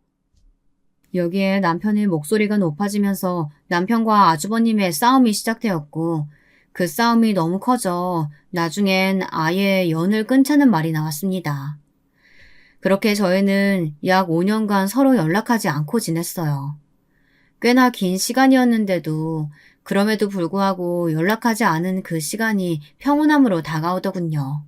여기에 남편의 목소리가 높아지면서 남편과 아주버님의 싸움이 시작되었고 그 싸움이 너무 커져 나중엔 아예 연을 끊자는 말이 나왔습니다. 그렇게 저희는 약 5년간 서로 연락하지 않고 지냈어요. 꽤나 긴 시간이었는데도 그럼에도 불구하고 연락하지 않은 그 시간이 평온함으로 다가오더군요.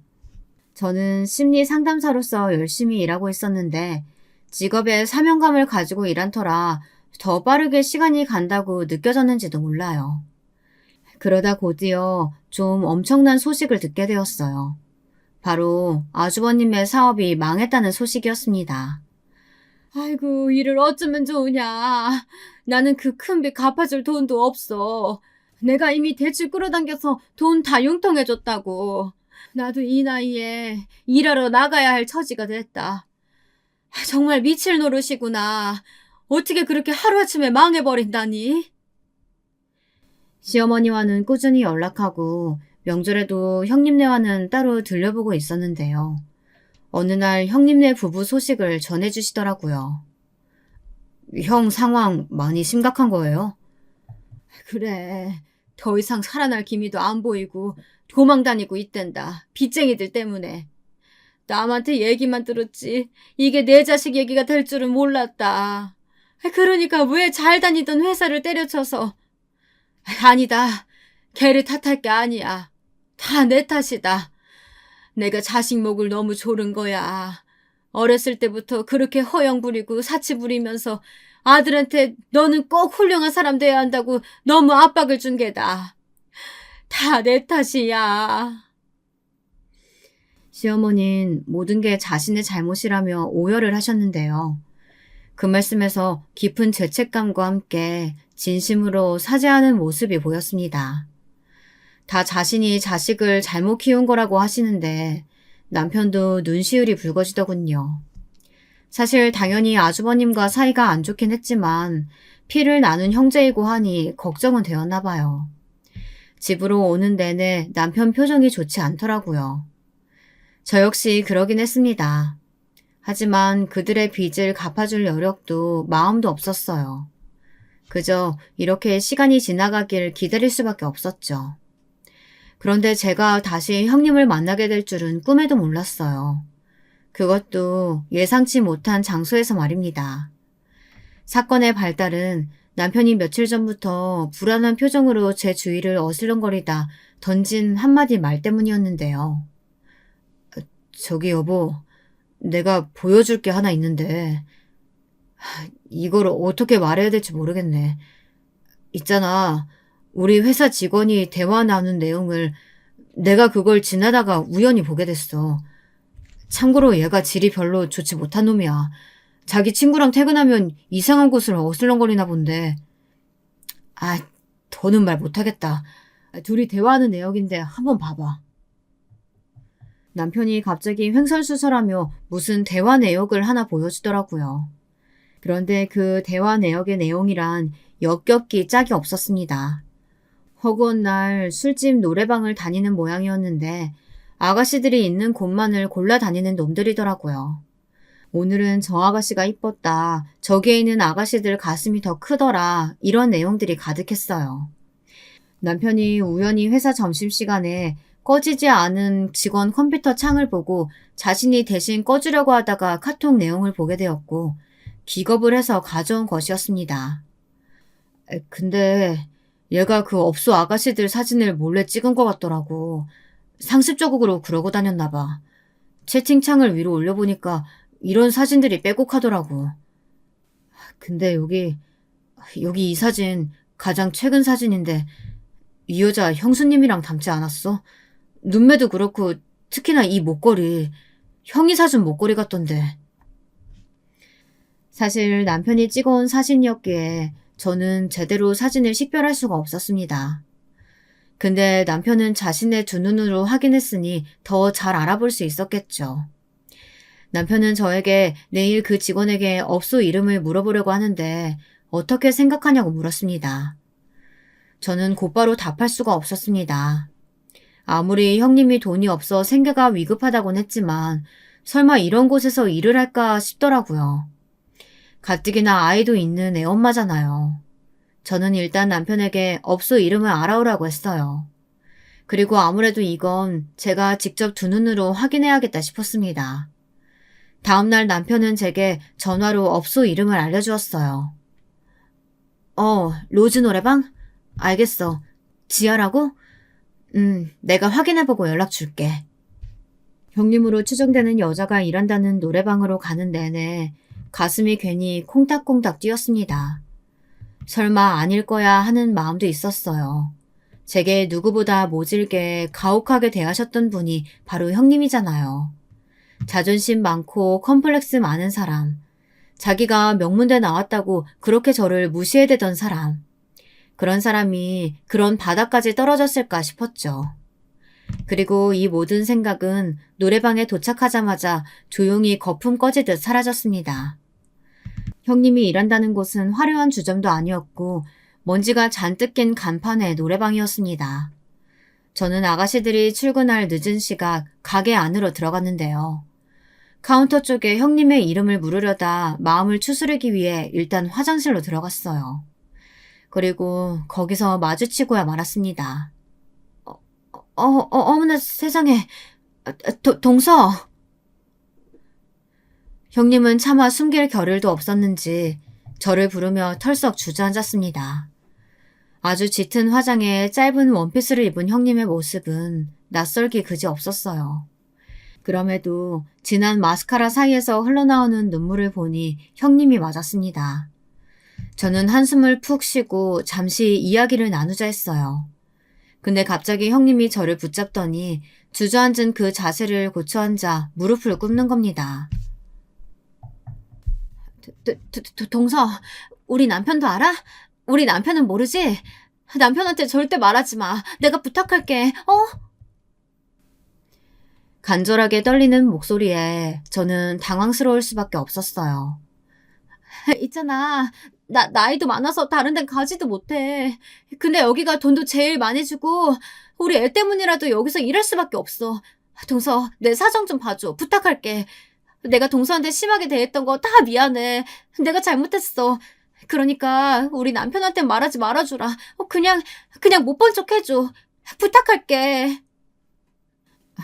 저는 심리 상담사로서 열심히 일하고 있었는데 직업에 사명감을 가지고 일한 터라 더 빠르게 시간이 간다고 느껴졌는지도 몰라요. 그러다 곧이어 좀 엄청난 소식을 듣게 되었어요. 바로 아주버님의 사업이 망했다는 소식이었습니다. 아이고, 일을 어쩌면 좋으냐. 나는 그 큰 빚 갚아줄 돈도 없어. 내가 이미 대출 끌어당겨서 돈 다 융통해줬다고. 나도 이 나이에 일하러 나가야 할 처지가 됐다. 정말 미칠 노릇이구나. 어떻게 그렇게 하루아침에 망해버린다니? 시어머니와는 꾸준히 연락하고 명절에도 형님네와는 따로 들려보고 있었는데요. 어느 날 형님네 부부 소식을 전해주시더라고요. 형 상황 많이 심각한 거예요? 그래. 더 이상 살아날 기미도 안 보이고 도망 다니고 있댄다. 빚쟁이들 때문에. 남한테 얘기만 들었지 이게 내 자식 얘기가 될 줄은 몰랐다. 그러니까 왜 잘 다니던 회사를 때려쳐서. 아니다. 걔를 탓할 게 아니야. 다 내 탓이다. 내가 자식 목을 너무 조른 거야. 어렸을 때부터 그렇게 허영 부리고 사치 부리면서 아들한테 너는 꼭 훌륭한 사람 돼야 한다고 너무 압박을 준 게다. 다 내 탓이야. 시어머니는 모든 게 자신의 잘못이라며 오열을 하셨는데요. 그 말씀에서 깊은 죄책감과 함께 진심으로 사죄하는 모습이 보였습니다. 다 자신이 자식을 잘못 키운 거라고 하시는데 남편도 눈시울이 붉어지더군요. 사실 당연히 아주버님과 사이가 안 좋긴 했지만 피를 나눈 형제이고 하니 걱정은 되었나 봐요. 집으로 오는 내내 남편 표정이 좋지 않더라고요. 저 역시 그러긴 했습니다. 하지만 그들의 빚을 갚아줄 여력도 마음도 없었어요. 그저 이렇게 시간이 지나가길 기다릴 수밖에 없었죠. 그런데 제가 다시 형님을 만나게 될 줄은 꿈에도 몰랐어요. 그것도 예상치 못한 장소에서 말입니다. 사건의 발달은 남편이 며칠 전부터 불안한 표정으로 제 주위를 어슬렁거리다 던진 한마디 말 때문이었는데요. 저기 여보, 내가 보여줄 게 하나 있는데 이걸 어떻게 말해야 될지 모르겠네. 있잖아, 우리 회사 직원이 대화 나눈 내용을 내가 그걸 지나다가 우연히 보게 됐어. 참고로 얘가 질이 별로 좋지 못한 놈이야. 자기 친구랑 퇴근하면 이상한 곳을 어슬렁거리나 본데. 아, 더는 말 못하겠다. 둘이 대화하는 내역인데 한번 봐봐. 남편이 갑자기 횡설수설하며 무슨 대화 내역을 하나 보여주더라고요. 그런데 그 대화 내역의 내용이란 역겹기 짝이 없었습니다. 허구한 날 술집 노래방을 다니는 모양이었는데 아가씨들이 있는 곳만을 골라 다니는 놈들이더라고요. 오늘은 저 아가씨가 이뻤다. 저기에 있는 아가씨들 가슴이 더 크더라. 이런 내용들이 가득했어요. 남편이 우연히 회사 점심시간에 꺼지지 않은 직원 컴퓨터 창을 보고 자신이 대신 꺼주려고 하다가 카톡 내용을 보게 되었고 기겁을 해서 가져온 것이었습니다. 근데 얘가 그 업소 아가씨들 사진을 몰래 찍은 것 같더라고. 상습적으로 그러고 다녔나 봐. 채팅창을 위로 올려보니까 이런 사진들이 빼곡하더라고. 근데 여기 이 사진 가장 최근 사진인데 이 여자 형수님이랑 닮지 않았어? 눈매도 그렇고 특히나 이 목걸이 형이 사준 목걸이 같던데. 사실 남편이 찍어온 사진이었기에 저는 제대로 사진을 식별할 수가 없었습니다. 근데 남편은 자신의 두 눈으로 확인했으니 더 잘 알아볼 수 있었겠죠. 남편은 저에게 내일 그 직원에게 업소 이름을 물어보려고 하는데 어떻게 생각하냐고 물었습니다. 저는 곧바로 답할 수가 없었습니다. 아무리 형님이 돈이 없어 생계가 위급하다곤 했지만 설마 이런 곳에서 일을 할까 싶더라고요. 가뜩이나 아이도 있는 애엄마잖아요. 저는 일단 남편에게 업소 이름을 알아오라고 했어요. 그리고 아무래도 이건 제가 직접 두 눈으로 확인해야겠다 싶었습니다. 다음날 남편은 제게 전화로 업소 이름을 알려주었어요. 로즈 노래방? 알겠어. 지아라고? 내가 확인해보고 연락 줄게. 형님으로 추정되는 여자가 일한다는 노래방으로 가는 내내 가슴이 괜히 콩닥콩닥 뛰었습니다. 설마 아닐 거야 하는 마음도 있었어요. 제게 누구보다 모질게 가혹하게 대하셨던 분이 바로 형님이잖아요. 자존심 많고 컴플렉스 많은 사람. 자기가 명문대 나왔다고 그렇게 저를 무시해대던 사람. 그런 사람이 그런 바닥까지 떨어졌을까 싶었죠. 그리고 이 모든 생각은 노래방에 도착하자마자 조용히 거품 꺼지듯 사라졌습니다. 형님이 일한다는 곳은 화려한 주점도 아니었고 먼지가 잔뜩 낀 간판의 노래방이었습니다. 저는 아가씨들이 출근할 늦은 시각 가게 안으로 들어갔는데요. 카운터 쪽에 형님의 이름을 물으려다 마음을 추스르기 위해 일단 화장실로 들어갔어요. 그리고 거기서 마주치고야 말았습니다. 어머나 세상에. 동서. 형님은 차마 숨길 겨를도 없었는지 저를 부르며 털썩 주저앉았습니다. 아주 짙은 화장에 짧은 원피스를 입은 형님의 모습은 낯설기 그지 없었어요. 그럼에도 진한 마스카라 사이에서 흘러나오는 눈물을 보니 형님이 맞았습니다. 저는 한숨을 푹 쉬고 잠시 이야기를 나누자 했어요. 근데 갑자기 형님이 저를 붙잡더니 주저앉은 그 자세를 고쳐앉아 무릎을 꿇는 겁니다. 동서, 우리 남편도 알아? 우리 남편은 모르지? 남편한테 절대 말하지 마. 내가 부탁할게. 간절하게 떨리는 목소리에 저는 당황스러울 수밖에 없었어요. 있잖아. 나이도 많아서 다른 데는 가지도 못해. 근데 여기가 돈도 제일 많이 주고 우리 애 때문이라도 여기서 일할 수밖에 없어. 동서, 내 사정 좀 봐줘. 부탁할게. 내가 동서한테 심하게 대했던 거 다 미안해. 내가 잘못했어. 그러니까 우리 남편한테 말하지 말아주라. 그냥 못 본 척 해줘. 부탁할게.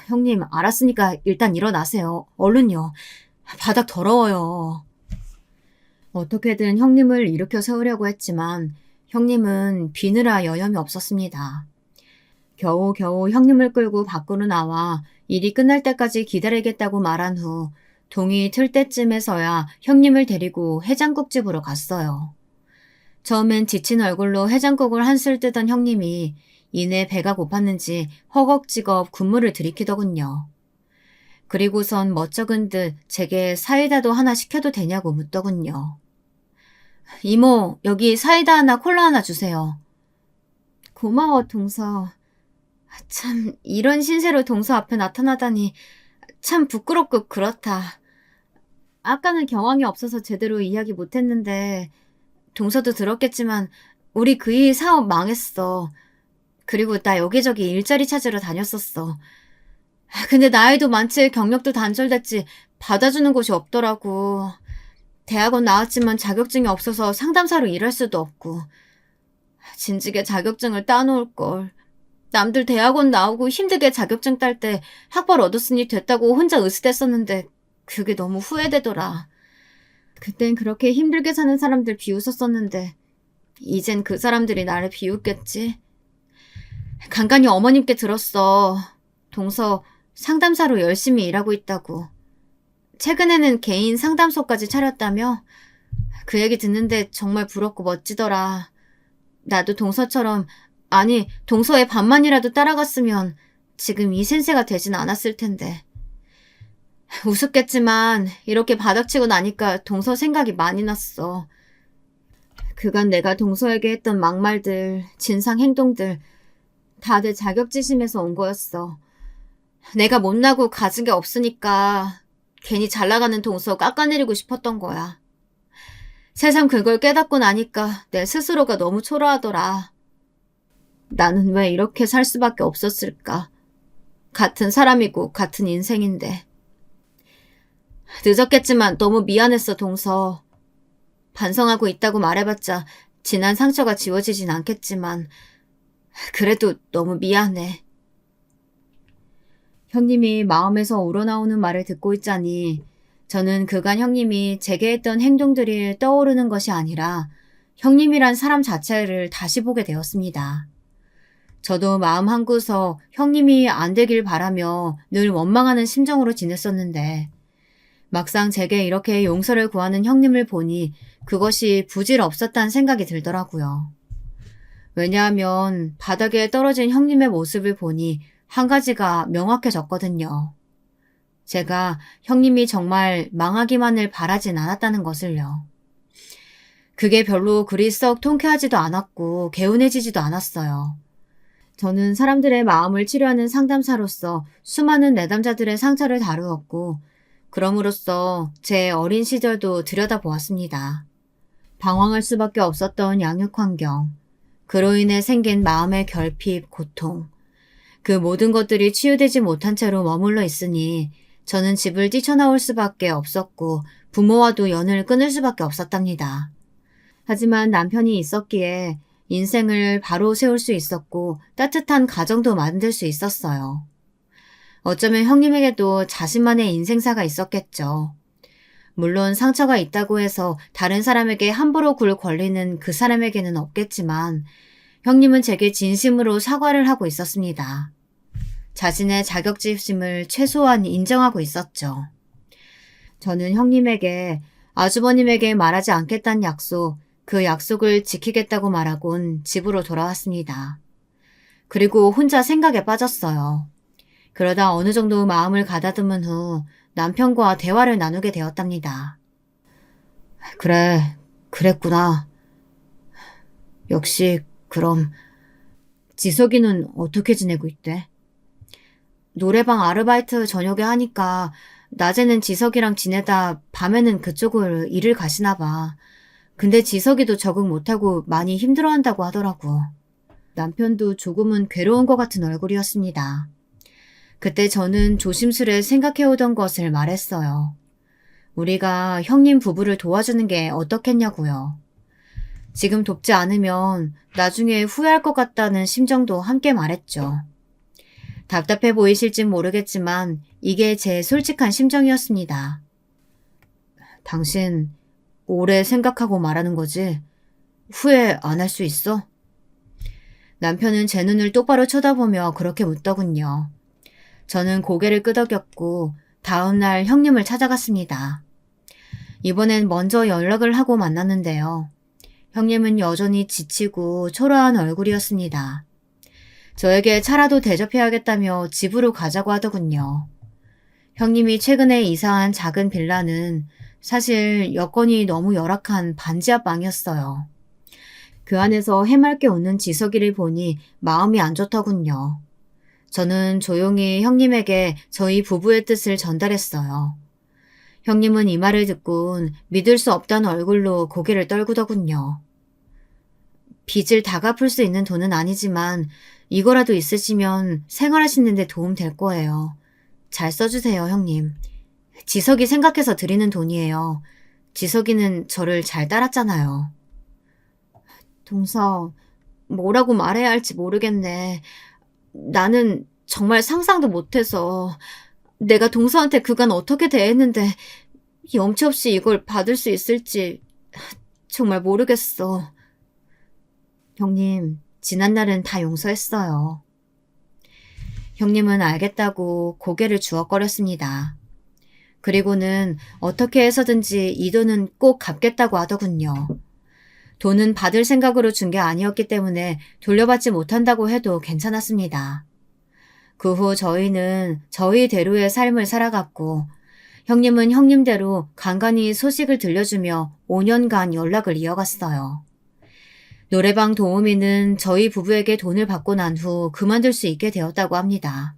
형님, 알았으니까 일단 일어나세요. 얼른요. 바닥 더러워요. 어떻게든 형님을 일으켜 세우려고 했지만 형님은 비느라 여념이 없었습니다. 겨우겨우 형님을 끌고 밖으로 나와 일이 끝날 때까지 기다리겠다고 말한 후 동이 틀 때쯤에서야 형님을 데리고 해장국집으로 갔어요. 처음엔 지친 얼굴로 해장국을 한술 뜨던 형님이 이내 배가 고팠는지 허겁지겁 국물을 들이키더군요. 그리고선 멋쩍은 듯 제게 사이다도 하나 시켜도 되냐고 묻더군요. 이모, 여기 사이다 하나 콜라 하나 주세요. 고마워, 동서. 참, 이런 신세로 동서 앞에 나타나다니 참 부끄럽고 그렇다. 아까는 경황이 없어서 제대로 이야기 못했는데 동서도 들었겠지만 우리 그 일 사업 망했어. 그리고 나 여기저기 일자리 찾으러 다녔었어. 근데 나이도 많지 경력도 단절됐지 받아주는 곳이 없더라고. 대학원 나왔지만 자격증이 없어서 상담사로 일할 수도 없고. 진즉에 자격증을 따놓을 걸. 남들 대학원 나오고 힘들게 자격증 딸 때 학벌 얻었으니 됐다고 혼자 으스댔었는데 그게 너무 후회되더라. 그땐 그렇게 힘들게 사는 사람들 비웃었었는데 이젠 그 사람들이 나를 비웃겠지. 간간히 어머님께 들었어. 동서 상담사로 열심히 일하고 있다고. 최근에는 개인 상담소까지 차렸다며? 그 얘기 듣는데 정말 부럽고 멋지더라. 나도 동서처럼, 아니 동서의 반만이라도 따라갔으면 지금 이 센세가 되진 않았을 텐데. 우습겠지만 이렇게 바닥치고 나니까 동서 생각이 많이 났어. 그간 내가 동서에게 했던 막말들, 진상 행동들 다 내 자격지심에서 온 거였어. 내가 못나고 가진 게 없으니까 괜히 잘나가는 동서 깎아내리고 싶었던 거야. 새삼 그걸 깨닫고 나니까 내 스스로가 너무 초라하더라. 나는 왜 이렇게 살 수밖에 없었을까? 같은 사람이고 같은 인생인데. 늦었겠지만 너무 미안했어, 동서. 반성하고 있다고 말해봤자 지난 상처가 지워지진 않겠지만 그래도 너무 미안해. 형님이 마음에서 우러나오는 말을 듣고 있자니 저는 그간 형님이 제게 했던 행동들이 떠오르는 것이 아니라 형님이란 사람 자체를 다시 보게 되었습니다. 저도 마음 한구석 형님이 안 되길 바라며 늘 원망하는 심정으로 지냈었는데 막상 제게 이렇게 용서를 구하는 형님을 보니 그것이 부질없었다는 생각이 들더라고요. 왜냐하면 바닥에 떨어진 형님의 모습을 보니 한 가지가 명확해졌거든요. 제가 형님이 정말 망하기만을 바라진 않았다는 것을요. 그게 별로 그리 썩 통쾌하지도 않았고 개운해지지도 않았어요. 저는 사람들의 마음을 치료하는 상담사로서 수많은 내담자들의 상처를 다루었고 그럼으로써 제 어린 시절도 들여다보았습니다. 방황할 수밖에 없었던 양육 환경, 그로 인해 생긴 마음의 결핍, 고통, 그 모든 것들이 치유되지 못한 채로 머물러 있으니 저는 집을 뛰쳐나올 수밖에 없었고 부모와도 연을 끊을 수밖에 없었답니다. 하지만 남편이 있었기에 인생을 바로 세울 수 있었고 따뜻한 가정도 만들 수 있었어요. 어쩌면 형님에게도 자신만의 인생사가 있었겠죠. 물론 상처가 있다고 해서 다른 사람에게 함부로 굴 권리는 그 사람에게는 없겠지만 형님은 제게 진심으로 사과를 하고 있었습니다. 자신의 자격지심을 최소한 인정하고 있었죠. 저는 형님에게 아주버님에게 말하지 않겠다는 약속, 그 약속을 지키겠다고 말하곤 집으로 돌아왔습니다. 그리고 혼자 생각에 빠졌어요. 그러다 어느 정도 마음을 가다듬은 후 남편과 대화를 나누게 되었답니다. 그래, 그랬구나. 역시 그럼 지석이는 어떻게 지내고 있대? 노래방 아르바이트 저녁에 하니까 낮에는 지석이랑 지내다 밤에는 그쪽을 일을 가시나 봐. 근데 지석이도 적응 못하고 많이 힘들어한다고 하더라고. 남편도 조금은 괴로운 것 같은 얼굴이었습니다. 그때 저는 조심스레 생각해오던 것을 말했어요. 우리가 형님 부부를 도와주는 게 어떻겠냐고요. 지금 돕지 않으면 나중에 후회할 것 같다는 심정도 함께 말했죠. 답답해 보이실진 모르겠지만 이게 제 솔직한 심정이었습니다. 당신 오래 생각하고 말하는 거지. 후회 안 할 수 있어? 남편은 제 눈을 똑바로 쳐다보며 그렇게 묻더군요. 저는 고개를 끄덕였고 다음날 형님을 찾아갔습니다. 이번엔 먼저 연락을 하고 만났는데요. 형님은 여전히 지치고 초라한 얼굴이었습니다. 저에게 차라도 대접해야겠다며 집으로 가자고 하더군요. 형님이 최근에 이사한 작은 빌라는 사실 여건이 너무 열악한 반지하 방이었어요. 그 안에서 해맑게 웃는 지석이를 보니 마음이 안 좋더군요. 저는 조용히 형님에게 저희 부부의 뜻을 전달했어요. 형님은 이 말을 듣곤 믿을 수 없다는 얼굴로 고개를 떨구더군요. 빚을 다 갚을 수 있는 돈은 아니지만 이거라도 있으시면 생활하시는 데 도움 될 거예요. 잘 써주세요, 형님. 지석이 생각해서 드리는 돈이에요. 지석이는 저를 잘 따랐잖아요. 동서, 뭐라고 말해야 할지 모르겠네. 나는 정말 상상도 못해서 내가 동서한테 그간 어떻게 대했는데 염치 없이 이걸 받을 수 있을지 정말 모르겠어. 형님, 지난날은 다 용서했어요. 형님은 알겠다고 고개를 주워거렸습니다. 그리고는 어떻게 해서든지 이 돈은 꼭 갚겠다고 하더군요. 돈은 받을 생각으로 준 게 아니었기 때문에 돌려받지 못한다고 해도 괜찮았습니다. 그 후 저희는 저희대로의 삶을 살아갔고 형님은 형님대로 간간히 소식을 들려주며 5년간 연락을 이어갔어요. 노래방 도우미는 저희 부부에게 돈을 받고 난 후 그만둘 수 있게 되었다고 합니다.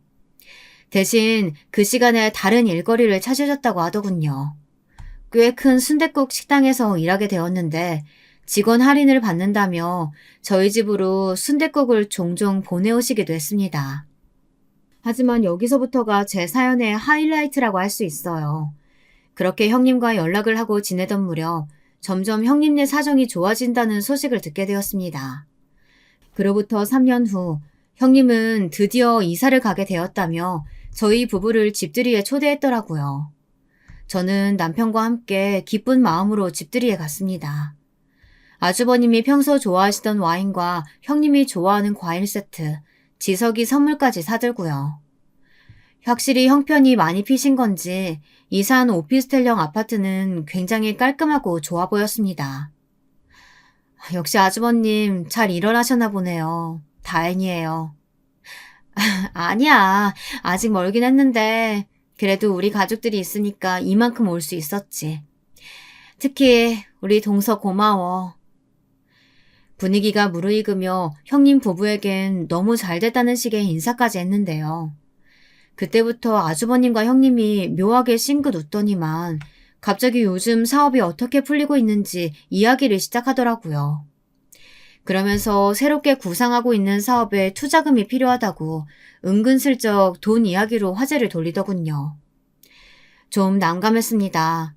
대신 그 시간에 다른 일거리를 찾으셨다고 하더군요. 꽤 큰 순댓국 식당에서 일하게 되었는데 직원 할인을 받는다며 저희 집으로 순댓국을 종종 보내오시기도 했습니다. 하지만 여기서부터가 제 사연의 하이라이트라고 할 수 있어요. 그렇게 형님과 연락을 하고 지내던 무렵 점점 형님네 사정이 좋아진다는 소식을 듣게 되었습니다. 그로부터 3년 후 형님은 드디어 이사를 가게 되었다며 저희 부부를 집들이에 초대했더라고요. 저는 남편과 함께 기쁜 마음으로 집들이에 갔습니다. 아주버님이 평소 좋아하시던 와인과 형님이 좋아하는 과일 세트, 지석이 선물까지 사들고요. 확실히 형편이 많이 피신 건지 이사한 오피스텔형 아파트는 굉장히 깔끔하고 좋아 보였습니다. 역시 아주버님 잘 일어나셨나 보네요. 다행이에요. 아니야. 아직 멀긴 했는데 그래도 우리 가족들이 있으니까 이만큼 올 수 있었지. 특히 우리 동서 고마워. 분위기가 무르익으며 형님 부부에겐 너무 잘 됐다는 식의 인사까지 했는데요. 그때부터 아주버님과 형님이 묘하게 싱긋 웃더니만 갑자기 요즘 사업이 어떻게 풀리고 있는지 이야기를 시작하더라고요. 그러면서 새롭게 구상하고 있는 사업에 투자금이 필요하다고 은근슬쩍 돈 이야기로 화제를 돌리더군요. 좀 난감했습니다.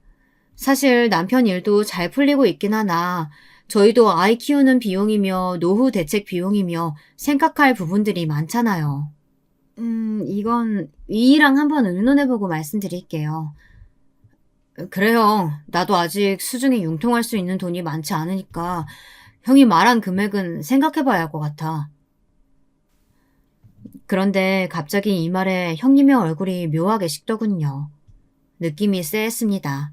사실 남편 일도 잘 풀리고 있긴 하나 저희도 아이 키우는 비용이며 노후 대책 비용이며 생각할 부분들이 많잖아요. 이건 이랑 한번 의논해보고 말씀드릴게요. 그래요. 나도 아직 수중에 융통할 수 있는 돈이 많지 않으니까 형이 말한 금액은 생각해봐야 할 것 같아. 그런데 갑자기 이 말에 형님의 얼굴이 묘하게 식더군요. 느낌이 쎄했습니다.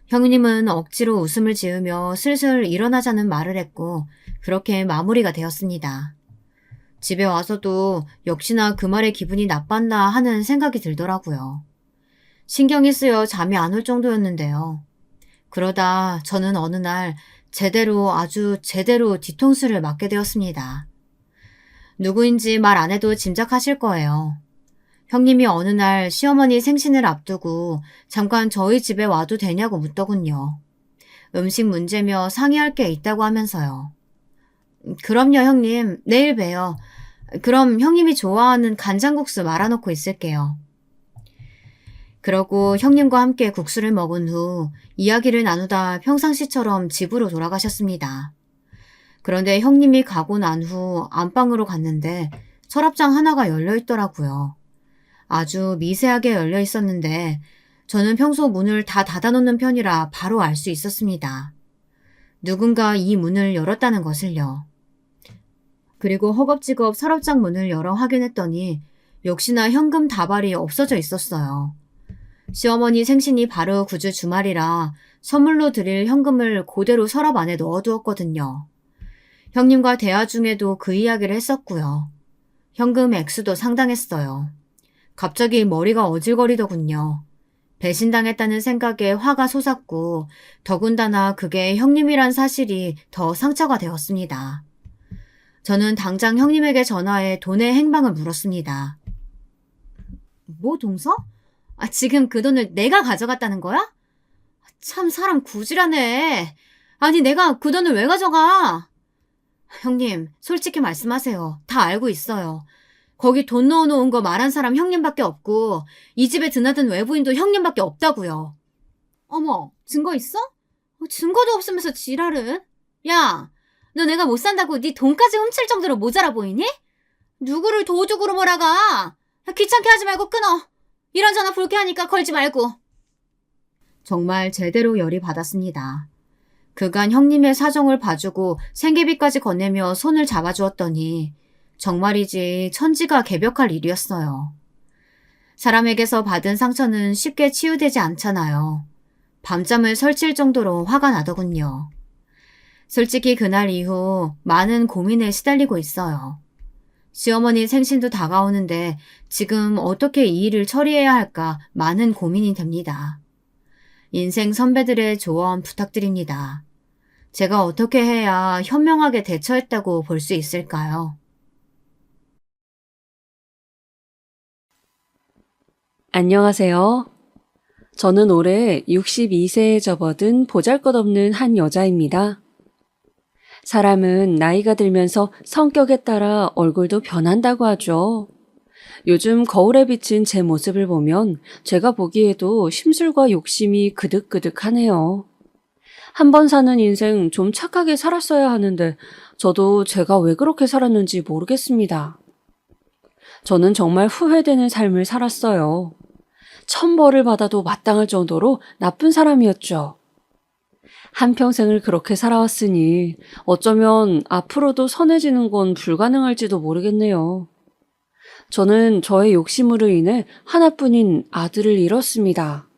형님은 억지로 웃음을 지으며 슬슬 일어나자는 말을 했고 그렇게 마무리가 되었습니다. 집에 와서도 역시나 그 말에 기분이 나빴나 하는 생각이 들더라고요. 신경이 쓰여 잠이 안 올 정도였는데요. 그러다 저는 어느 날 아주 제대로 뒤통수를 맞게 되었습니다. 누구인지 말 안 해도 짐작하실 거예요. 형님이 어느 날 시어머니 생신을 앞두고 잠깐 저희 집에 와도 되냐고 묻더군요. 음식 문제며 상의할 게 있다고 하면서요. 그럼요, 형님. 내일 봬요. 그럼 형님이 좋아하는 간장국수 말아놓고 있을게요. 그러고 형님과 함께 국수를 먹은 후 이야기를 나누다 평상시처럼 집으로 돌아가셨습니다. 그런데 형님이 가고 난 후 안방으로 갔는데 서랍장 하나가 열려 있더라고요. 아주 미세하게 열려 있었는데 저는 평소 문을 다 닫아놓는 편이라 바로 알 수 있었습니다. 누군가 이 문을 열었다는 것을요. 그리고 허겁지겁 서랍장 문을 열어 확인했더니 역시나 현금 다발이 없어져 있었어요. 시어머니 생신이 바로 9주 주말이라 선물로 드릴 현금을 그대로 서랍 안에 넣어두었거든요. 형님과 대화 중에도 그 이야기를 했었고요. 현금 액수도 상당했어요. 갑자기 머리가 어질거리더군요. 배신당했다는 생각에 화가 솟았고 더군다나 그게 형님이란 사실이 더 상처가 되었습니다. 저는 당장 형님에게 전화해 돈의 행방을 물었습니다. 뭐 동서? 지금 그 돈을 내가 가져갔다는 거야? 참 사람 구질하네. 아니 내가 그 돈을 왜 가져가? 형님 솔직히 말씀하세요. 다 알고 있어요. 거기 돈 넣어놓은 거 말한 사람 형님밖에 없고 이 집에 드나든 외부인도 형님밖에 없다고요. 어머 증거 있어? 증거도 없으면서 지랄은? 야, 너 내가 못 산다고 네 돈까지 훔칠 정도로 모자라 보이니? 누구를 도둑으로 몰아가? 귀찮게 하지 말고 끊어. 이런 전화 불쾌하니까 걸지 말고. 정말 제대로 열이 받았습니다. 그간 형님의 사정을 봐주고 생계비까지 건네며 손을 잡아주었더니 정말이지 천지가 개벽할 일이었어요. 사람에게서 받은 상처는 쉽게 치유되지 않잖아요. 밤잠을 설칠 정도로 화가 나더군요. 솔직히 그날 이후 많은 고민에 시달리고 있어요. 시어머니 생신도 다가오는데 지금 어떻게 이 일을 처리해야 할까 많은 고민이 됩니다. 인생 선배들의 조언 부탁드립니다. 제가 어떻게 해야 현명하게 대처했다고 볼 수 있을까요? 안녕하세요. 저는 올해 62세에 접어든 보잘것없는 한 여자입니다. 사람은 나이가 들면서 성격에 따라 얼굴도 변한다고 하죠. 요즘 거울에 비친 제 모습을 보면 제가 보기에도 심술과 욕심이 그득그득하네요. 한 번 사는 인생 좀 착하게 살았어야 하는데 저도 제가 왜 그렇게 살았는지 모르겠습니다. 저는 정말 후회되는 삶을 살았어요. 천벌을 받아도 마땅할 정도로 나쁜 사람이었죠. 한평생을 그렇게 살아왔으니 어쩌면 앞으로도 선해지는 건 불가능할지도 모르겠네요. 저는 저의 욕심으로 인해 하나뿐인 아들을 잃었습니다.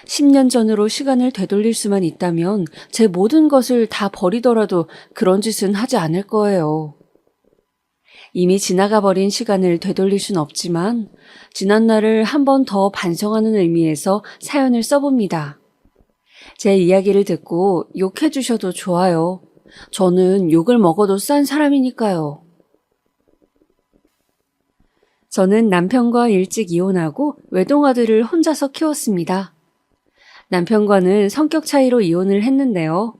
10년 전으로 시간을 되돌릴 수만 있다면 제 모든 것을 다 버리더라도 그런 짓은 하지 않을 거예요. 이미 지나가 버린 시간을 되돌릴 순 없지만 지난 날을 한 번 더 반성하는 의미에서 사연을 써봅니다. 제 이야기를 듣고 욕해 주셔도 좋아요. 저는 욕을 먹어도 싼 사람이니까요. 저는 남편과 일찍 이혼하고 외동아들을 혼자서 키웠습니다. 남편과는 성격 차이로 이혼을 했는데요.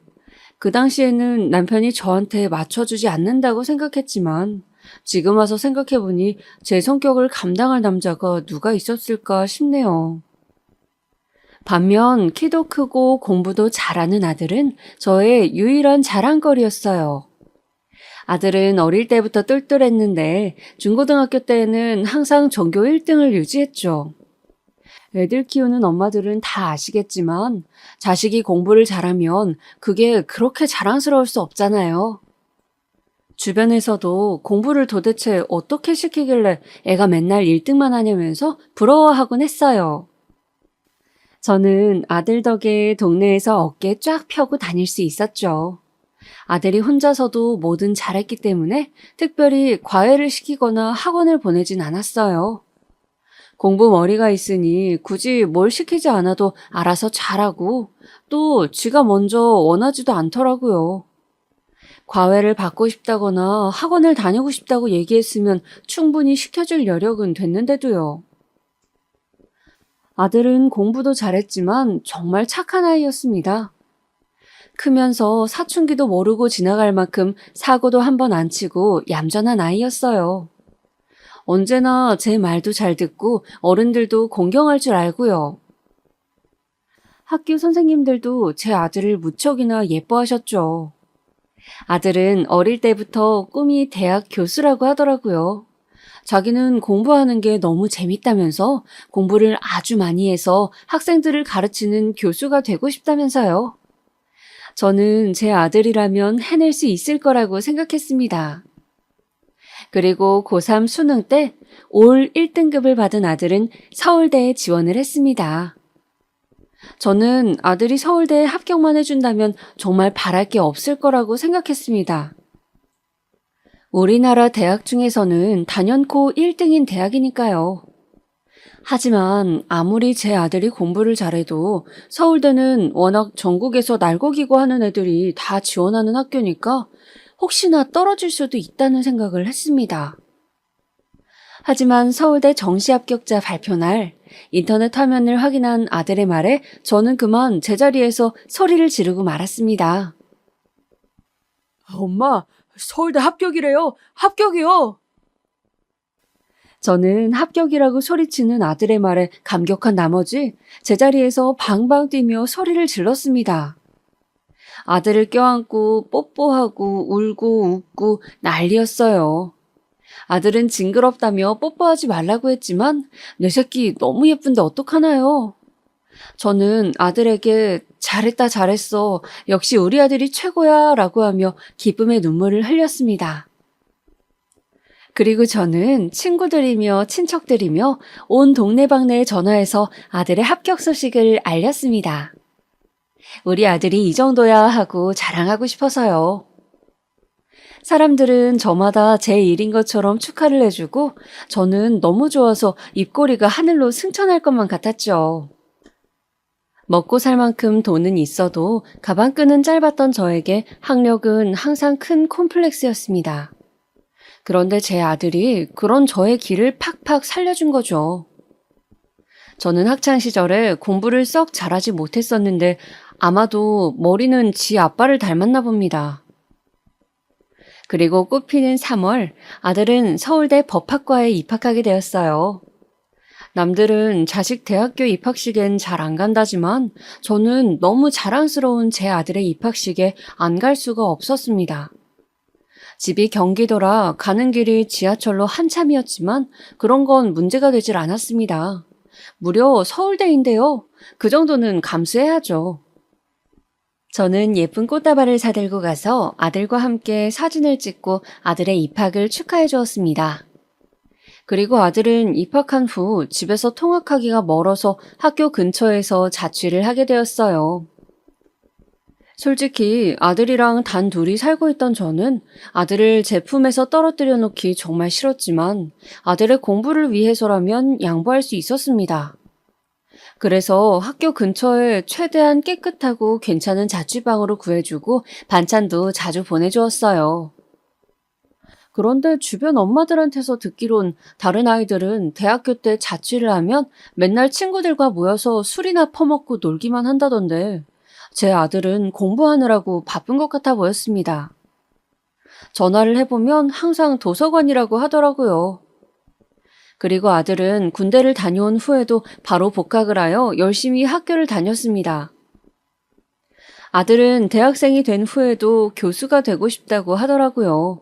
그 당시에는 남편이 저한테 맞춰주지 않는다고 생각했지만 지금 와서 생각해보니 제 성격을 감당할 남자가 누가 있었을까 싶네요. 반면 키도 크고 공부도 잘하는 아들은 저의 유일한 자랑거리였어요. 아들은 어릴 때부터 똘똘했는데 중고등학교 때에는 항상 전교 1등을 유지했죠. 애들 키우는 엄마들은 다 아시겠지만 자식이 공부를 잘하면 그게 그렇게 자랑스러울 수 없잖아요. 주변에서도 공부를 도대체 어떻게 시키길래 애가 맨날 1등만 하냐면서 부러워하곤 했어요. 저는 아들 덕에 동네에서 어깨 쫙 펴고 다닐 수 있었죠. 아들이 혼자서도 뭐든 잘했기 때문에 특별히 과외를 시키거나 학원을 보내진 않았어요. 공부 머리가 있으니 굳이 뭘 시키지 않아도 알아서 잘하고 또 지가 먼저 원하지도 않더라고요. 과외를 받고 싶다거나 학원을 다니고 싶다고 얘기했으면 충분히 시켜줄 여력은 됐는데도요. 아들은 공부도 잘했지만 정말 착한 아이였습니다. 크면서 사춘기도 모르고 지나갈 만큼 사고도 한 번 안 치고 얌전한 아이였어요. 언제나 제 말도 잘 듣고 어른들도 공경할 줄 알고요. 학교 선생님들도 제 아들을 무척이나 예뻐하셨죠. 아들은 어릴 때부터 꿈이 대학 교수라고 하더라고요. 자기는 공부하는 게 너무 재밌다면서 공부를 아주 많이 해서 학생들을 가르치는 교수가 되고 싶다면서요. 저는 제 아들이라면 해낼 수 있을 거라고 생각했습니다. 그리고 고3 수능 때 올 1등급을 받은 아들은 서울대에 지원을 했습니다. 저는 아들이 서울대에 합격만 해준다면 정말 바랄 게 없을 거라고 생각했습니다. 우리나라 대학 중에서는 단연코 1등인 대학이니까요. 하지만 아무리 제 아들이 공부를 잘해도 서울대는 워낙 전국에서 날고기고 하는 애들이 다 지원하는 학교니까 혹시나 떨어질 수도 있다는 생각을 했습니다. 하지만 서울대 정시 합격자 발표 날 인터넷 화면을 확인한 아들의 말에 저는 그만 제자리에서 소리를 지르고 말았습니다. 엄마, 서울대 합격이래요. 합격이요. 저는 합격이라고 소리치는 아들의 말에 감격한 나머지 제자리에서 방방 뛰며 소리를 질렀습니다. 아들을 껴안고 뽀뽀하고 울고 웃고 난리였어요. 아들은 징그럽다며 뽀뽀하지 말라고 했지만 내 새끼 너무 예쁜데 어떡하나요? 저는 아들에게 잘했다 잘했어. 역시 우리 아들이 최고야 라고 하며 기쁨의 눈물을 흘렸습니다. 그리고 저는 친구들이며 친척들이며 온 동네방네에 전화해서 아들의 합격 소식을 알렸습니다. 우리 아들이 이 정도야 하고 자랑하고 싶어서요. 사람들은 저마다 제 일인 것처럼 축하를 해주고 저는 너무 좋아서 입꼬리가 하늘로 승천할 것만 같았죠. 먹고 살 만큼 돈은 있어도 가방끈은 짧았던 저에게 학력은 항상 큰 콤플렉스였습니다. 그런데 제 아들이 그런 저의 길을 팍팍 살려준 거죠. 저는 학창시절에 공부를 썩 잘하지 못했었는데 아마도 머리는 지 아빠를 닮았나 봅니다. 그리고 꽃피는 3월 아들은 서울대 법학과에 입학하게 되었어요. 남들은 자식 대학교 입학식엔 잘 안 간다지만 저는 너무 자랑스러운 제 아들의 입학식에 안 갈 수가 없었습니다. 집이 경기도라 가는 길이 지하철로 한참이었지만 그런 건 문제가 되질 않았습니다. 무려 서울대인데요. 그 정도는 감수해야죠. 저는 예쁜 꽃다발을 사들고 가서 아들과 함께 사진을 찍고 아들의 입학을 축하해 주었습니다. 그리고 아들은 입학한 후 집에서 통학하기가 멀어서 학교 근처에서 자취를 하게 되었어요. 솔직히 아들이랑 단 둘이 살고 있던 저는 아들을 제품에서 떨어뜨려 놓기 정말 싫었지만 아들의 공부를 위해서라면 양보할 수 있었습니다. 그래서 학교 근처에 최대한 깨끗하고 괜찮은 자취방으로 구해주고 반찬도 자주 보내주었어요. 그런데 주변 엄마들한테서 듣기론 다른 아이들은 대학교 때 자취를 하면 맨날 친구들과 모여서 술이나 퍼먹고 놀기만 한다던데 제 아들은 공부하느라고 바쁜 것 같아 보였습니다. 전화를 해보면 항상 도서관이라고 하더라고요. 그리고 아들은 군대를 다녀온 후에도 바로 복학을 하여 열심히 학교를 다녔습니다. 아들은 대학생이 된 후에도 교수가 되고 싶다고 하더라고요.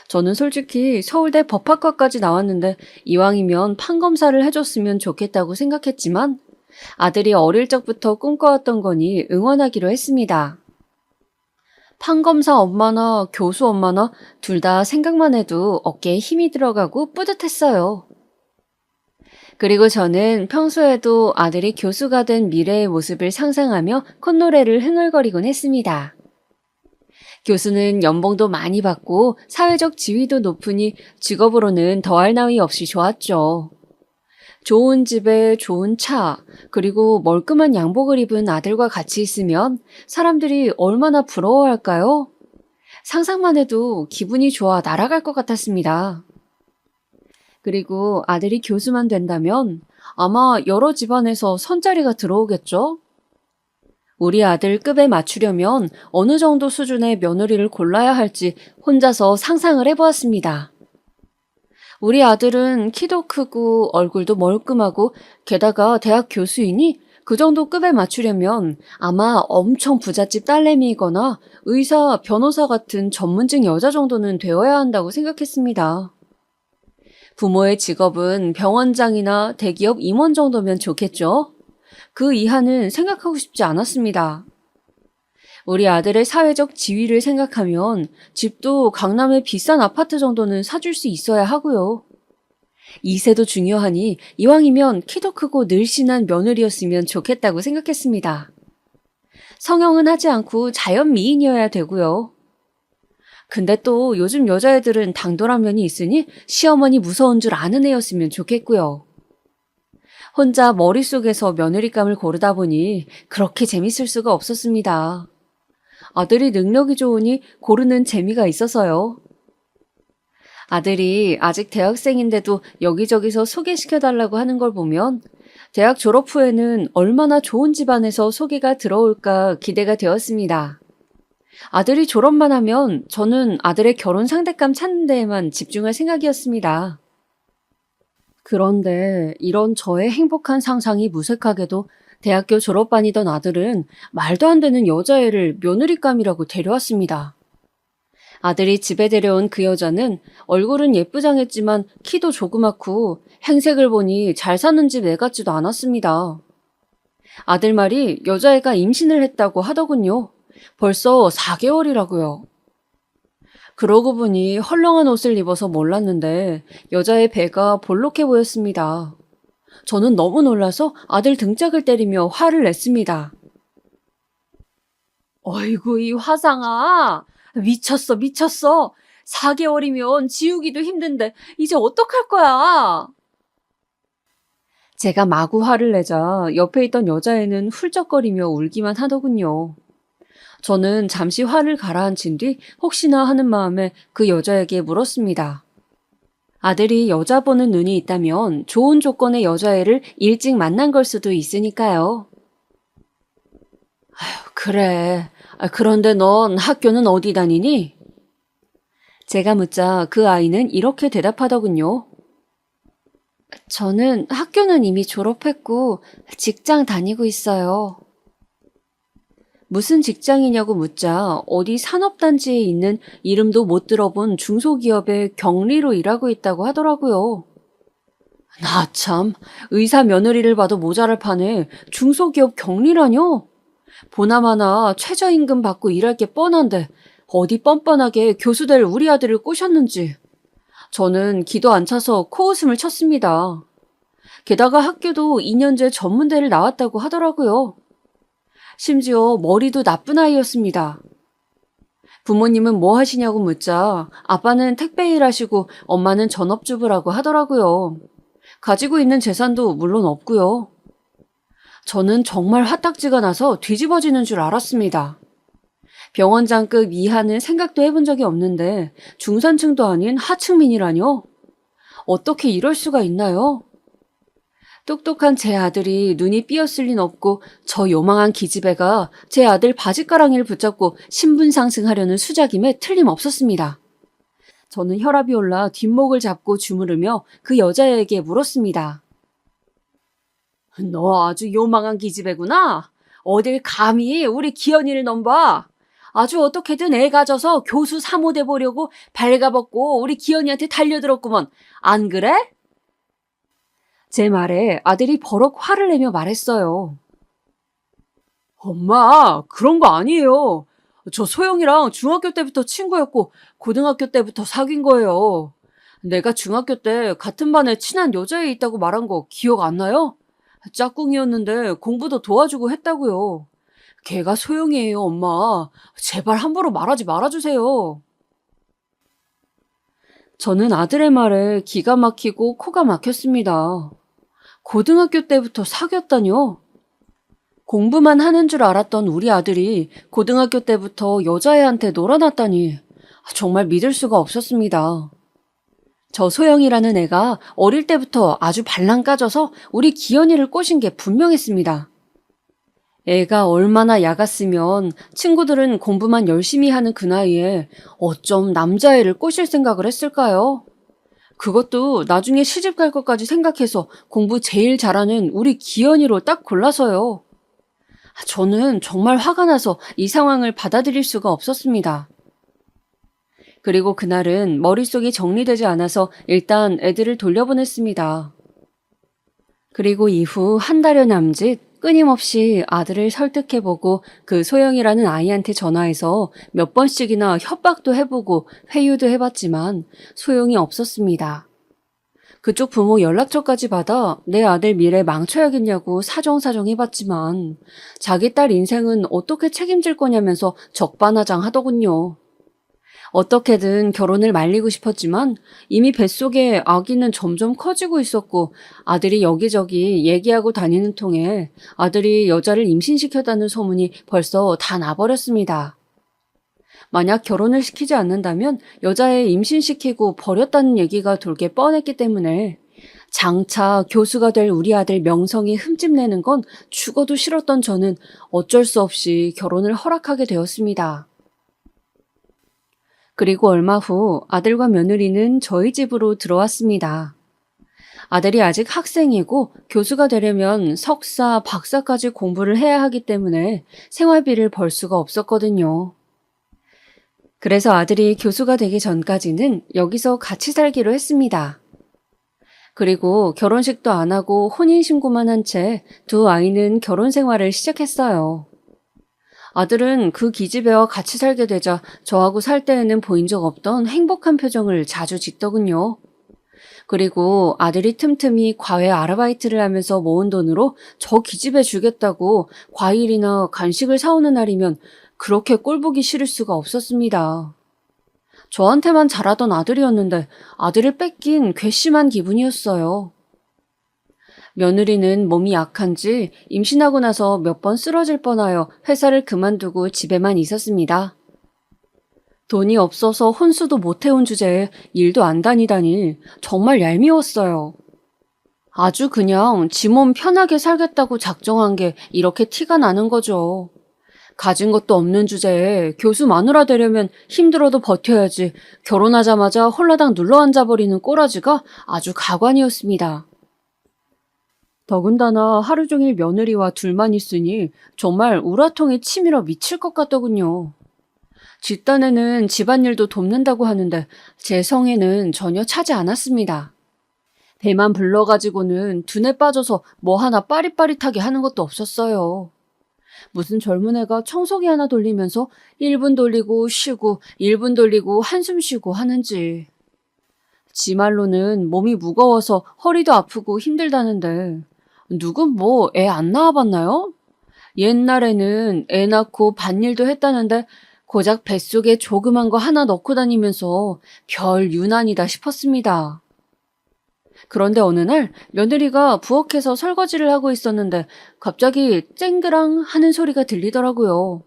저는 솔직히 서울대 법학과까지 나왔는데 이왕이면 판검사를 해줬으면 좋겠다고 생각했지만 아들이 어릴 적부터 꿈꿔왔던 거니 응원하기로 했습니다. 판검사 엄마나 교수 엄마나 둘 다 생각만 해도 어깨에 힘이 들어가고 뿌듯했어요. 그리고 저는 평소에도 아들이 교수가 된 미래의 모습을 상상하며 콧노래를 흥얼거리곤 했습니다. 교수는 연봉도 많이 받고 사회적 지위도 높으니 직업으로는 더할 나위 없이 좋았죠. 좋은 집에 좋은 차, 그리고 멀끔한 양복을 입은 아들과 같이 있으면 사람들이 얼마나 부러워할까요? 상상만 해도 기분이 좋아 날아갈 것 같았습니다. 그리고 아들이 교수만 된다면 아마 여러 집안에서 선자리가 들어오겠죠? 우리 아들 급에 맞추려면 어느 정도 수준의 며느리를 골라야 할지 혼자서 상상을 해보았습니다. 우리 아들은 키도 크고 얼굴도 멀끔하고 게다가 대학 교수이니 그 정도 급에 맞추려면 아마 엄청 부잣집 딸내미이거나 의사, 변호사 같은 전문직 여자 정도는 되어야 한다고 생각했습니다. 부모의 직업은 병원장이나 대기업 임원 정도면 좋겠죠? 그 이하는 생각하고 싶지 않았습니다. 우리 아들의 사회적 지위를 생각하면 집도 강남의 비싼 아파트 정도는 사줄 수 있어야 하고요. 2세도 중요하니 이왕이면 키도 크고 늘씬한 며느리였으면 좋겠다고 생각했습니다. 성형은 하지 않고 자연 미인이어야 되고요. 근데 또 요즘 여자애들은 당돌한 면이 있으니 시어머니 무서운 줄 아는 애였으면 좋겠고요. 혼자 머릿속에서 며느리감을 고르다 보니 그렇게 재밌을 수가 없었습니다. 아들이 능력이 좋으니 고르는 재미가 있어서요. 아들이 아직 대학생인데도 여기저기서 소개시켜달라고 하는 걸 보면 대학 졸업 후에는 얼마나 좋은 집안에서 소개가 들어올까 기대가 되었습니다. 아들이 졸업만 하면 저는 아들의 결혼 상대감 찾는 데에만 집중할 생각이었습니다. 그런데 이런 저의 행복한 상상이 무색하게도 대학교 졸업반이던 아들은 말도 안 되는 여자애를 며느리감이라고 데려왔습니다. 아들이 집에 데려온 그 여자는 얼굴은 예쁘장했지만 키도 조그맣고 행색을 보니 잘 사는 집 애 같지도 않았습니다. 아들 말이 여자애가 임신을 했다고 하더군요. 벌써 4개월이라고요. 그러고 보니 헐렁한 옷을 입어서 몰랐는데 여자의 배가 볼록해 보였습니다. 저는 너무 놀라서 아들 등짝을 때리며 화를 냈습니다. 어이구 이 화상아. 미쳤어 미쳤어. 4개월이면 지우기도 힘든데 이제 어떡할 거야. 제가 마구 화를 내자 옆에 있던 여자애는 훌쩍거리며 울기만 하더군요. 저는 잠시 화를 가라앉힌 뒤 혹시나 하는 마음에 그 여자에게 물었습니다. 아들이 여자 보는 눈이 있다면 좋은 조건의 여자애를 일찍 만난 걸 수도 있으니까요. 아휴, 그래. 그런데 넌 학교는 어디 다니니? 제가 묻자 그 아이는 이렇게 대답하더군요. 저는 학교는 이미 졸업했고 직장 다니고 있어요. 무슨 직장이냐고 묻자 어디 산업단지에 있는 이름도 못 들어본 중소기업의 경리로 일하고 있다고 하더라고요. 나 참, 의사 며느리를 봐도 모자랄 판에 중소기업 경리라뇨? 보나마나 최저임금 받고 일할 게 뻔한데 어디 뻔뻔하게 교수 될 우리 아들을 꼬셨는지. 저는 기도 안 차서 코웃음을 쳤습니다. 게다가 학교도 2년제 전문대를 나왔다고 하더라고요. 심지어 머리도 나쁜 아이였습니다. 부모님은 뭐 하시냐고 묻자 아빠는 택배 일 하시고 엄마는 전업주부라고 하더라고요. 가지고 있는 재산도 물론 없고요. 저는 정말 화딱지가 나서 뒤집어지는 줄 알았습니다. 병원장급 이하는 생각도 해본 적이 없는데 중산층도 아닌 하층민이라뇨? 어떻게 이럴 수가 있나요? 똑똑한 제 아들이 눈이 삐었을 린 없고 저 요망한 기집애가 제 아들 바지가랑이를 붙잡고 신분 상승하려는 수작임에 틀림없었습니다. 저는 혈압이 올라 뒷목을 잡고 주무르며 그 여자에게 물었습니다. 너 아주 요망한 기집애구나. 어딜 감히 우리 기현이를 넘봐. 아주 어떻게든 애 가져서 교수 3호돼 보려고 발가벗고 우리 기현이한테 달려들었구먼. 안 그래? 제 말에 아들이 버럭 화를 내며 말했어요. 엄마, 그런 거 아니에요. 저 소영이랑 중학교 때부터 친구였고 고등학교 때부터 사귄 거예요. 내가 중학교 때 같은 반에 친한 여자애 있다고 말한 거 기억 안 나요? 짝꿍이었는데 공부도 도와주고 했다고요. 걔가 소영이에요, 엄마. 제발 함부로 말하지 말아주세요. 저는 아들의 말에 기가 막히고 코가 막혔습니다. 고등학교 때부터 사귀었다뇨? 공부만 하는 줄 알았던 우리 아들이 고등학교 때부터 여자애한테 놀아났다니 정말 믿을 수가 없었습니다. 저 소영이라는 애가 어릴 때부터 아주 발랑 까져서 우리 기현이를 꼬신 게 분명했습니다. 애가 얼마나 야갔으면 친구들은 공부만 열심히 하는 그 나이에 어쩜 남자애를 꼬실 생각을 했을까요? 그것도 나중에 시집 갈 것까지 생각해서 공부 제일 잘하는 우리 기현이로 딱 골라서요. 저는 정말 화가 나서 이 상황을 받아들일 수가 없었습니다. 그리고 그날은 머릿속이 정리되지 않아서 일단 애들을 돌려보냈습니다. 그리고 이후 한 달여 남짓 끊임없이 아들을 설득해보고 그 소영이라는 아이한테 전화해서 몇 번씩이나 협박도 해보고 회유도 해봤지만 소용이 없었습니다. 그쪽 부모 연락처까지 받아 내 아들 미래 망쳐야겠냐고 사정사정 해봤지만 자기 딸 인생은 어떻게 책임질 거냐면서 적반하장하더군요. 어떻게든 결혼을 말리고 싶었지만 이미 뱃속에 아기는 점점 커지고 있었고 아들이 여기저기 얘기하고 다니는 통에 아들이 여자를 임신시켰다는 소문이 벌써 다 나버렸습니다. 만약 결혼을 시키지 않는다면 여자애 임신시키고 버렸다는 얘기가 돌게 뻔했기 때문에 장차 교수가 될 우리 아들 명성이 흠집내는 건 죽어도 싫었던 저는 어쩔 수 없이 결혼을 허락하게 되었습니다. 그리고 얼마 후 아들과 며느리는 저희 집으로 들어왔습니다. 아들이 아직 학생이고 교수가 되려면 석사, 박사까지 공부를 해야 하기 때문에 생활비를 벌 수가 없었거든요. 그래서 아들이 교수가 되기 전까지는 여기서 같이 살기로 했습니다. 그리고 결혼식도 안 하고 혼인신고만 한 채 두 아이는 결혼 생활을 시작했어요. 아들은 그 기집애와 같이 살게 되자 저하고 살 때에는 보인 적 없던 행복한 표정을 자주 짓더군요. 그리고 아들이 틈틈이 과외 아르바이트를 하면서 모은 돈으로 저 기집애 주겠다고 과일이나 간식을 사오는 날이면 그렇게 꼴보기 싫을 수가 없었습니다. 저한테만 잘하던 아들이었는데 아들을 뺏긴 괘씸한 기분이었어요. 며느리는 몸이 약한지 임신하고 나서 몇 번 쓰러질 뻔하여 회사를 그만두고 집에만 있었습니다. 돈이 없어서 혼수도 못 해온 주제에 일도 안 다니다니 정말 얄미웠어요. 아주 그냥 지 몸 편하게 살겠다고 작정한 게 이렇게 티가 나는 거죠. 가진 것도 없는 주제에 교수 마누라 되려면 힘들어도 버텨야지 결혼하자마자 홀라당 눌러앉아버리는 꼬라지가 아주 가관이었습니다. 더군다나 하루 종일 며느리와 둘만 있으니 정말 우라통이 치밀어 미칠 것 같더군요. 뒷단에는 집안일도 돕는다고 하는데 제 성에는 전혀 차지 않았습니다. 배만 불러가지고는 두뇌 빠져서 뭐 하나 빠릿빠릿하게 하는 것도 없었어요. 무슨 젊은 애가 청소기 하나 돌리면서 1분 돌리고 쉬고 1분 돌리고 한숨 쉬고 하는지. 지 말로는 몸이 무거워서 허리도 아프고 힘들다는데 누군 뭐 애 안 낳아봤나요? 옛날에는 애 낳고 밭일도 했다는데 고작 뱃속에 조그만 거 하나 넣고 다니면서 별 유난이다 싶었습니다. 그런데 어느 날 며느리가 부엌에서 설거지를 하고 있었는데 갑자기 쨍그랑 하는 소리가 들리더라고요.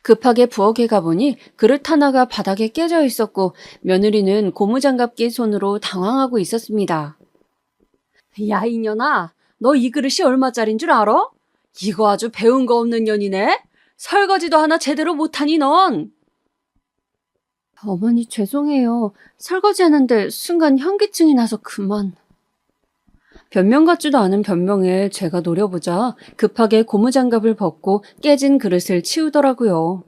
급하게 부엌에 가보니 그릇 하나가 바닥에 깨져 있었고 며느리는 고무장갑 낀 손으로 당황하고 있었습니다. 야, 이년아, 너 이 그릇이 얼마짜린 줄 알아? 이거 아주 배운 거 없는 년이네? 설거지도 하나 제대로 못하니 넌. 어머니 죄송해요. 설거지하는데 순간 현기증이 나서 그만. 변명 같지도 않은 변명에 제가 노려보자 급하게 고무장갑을 벗고 깨진 그릇을 치우더라고요.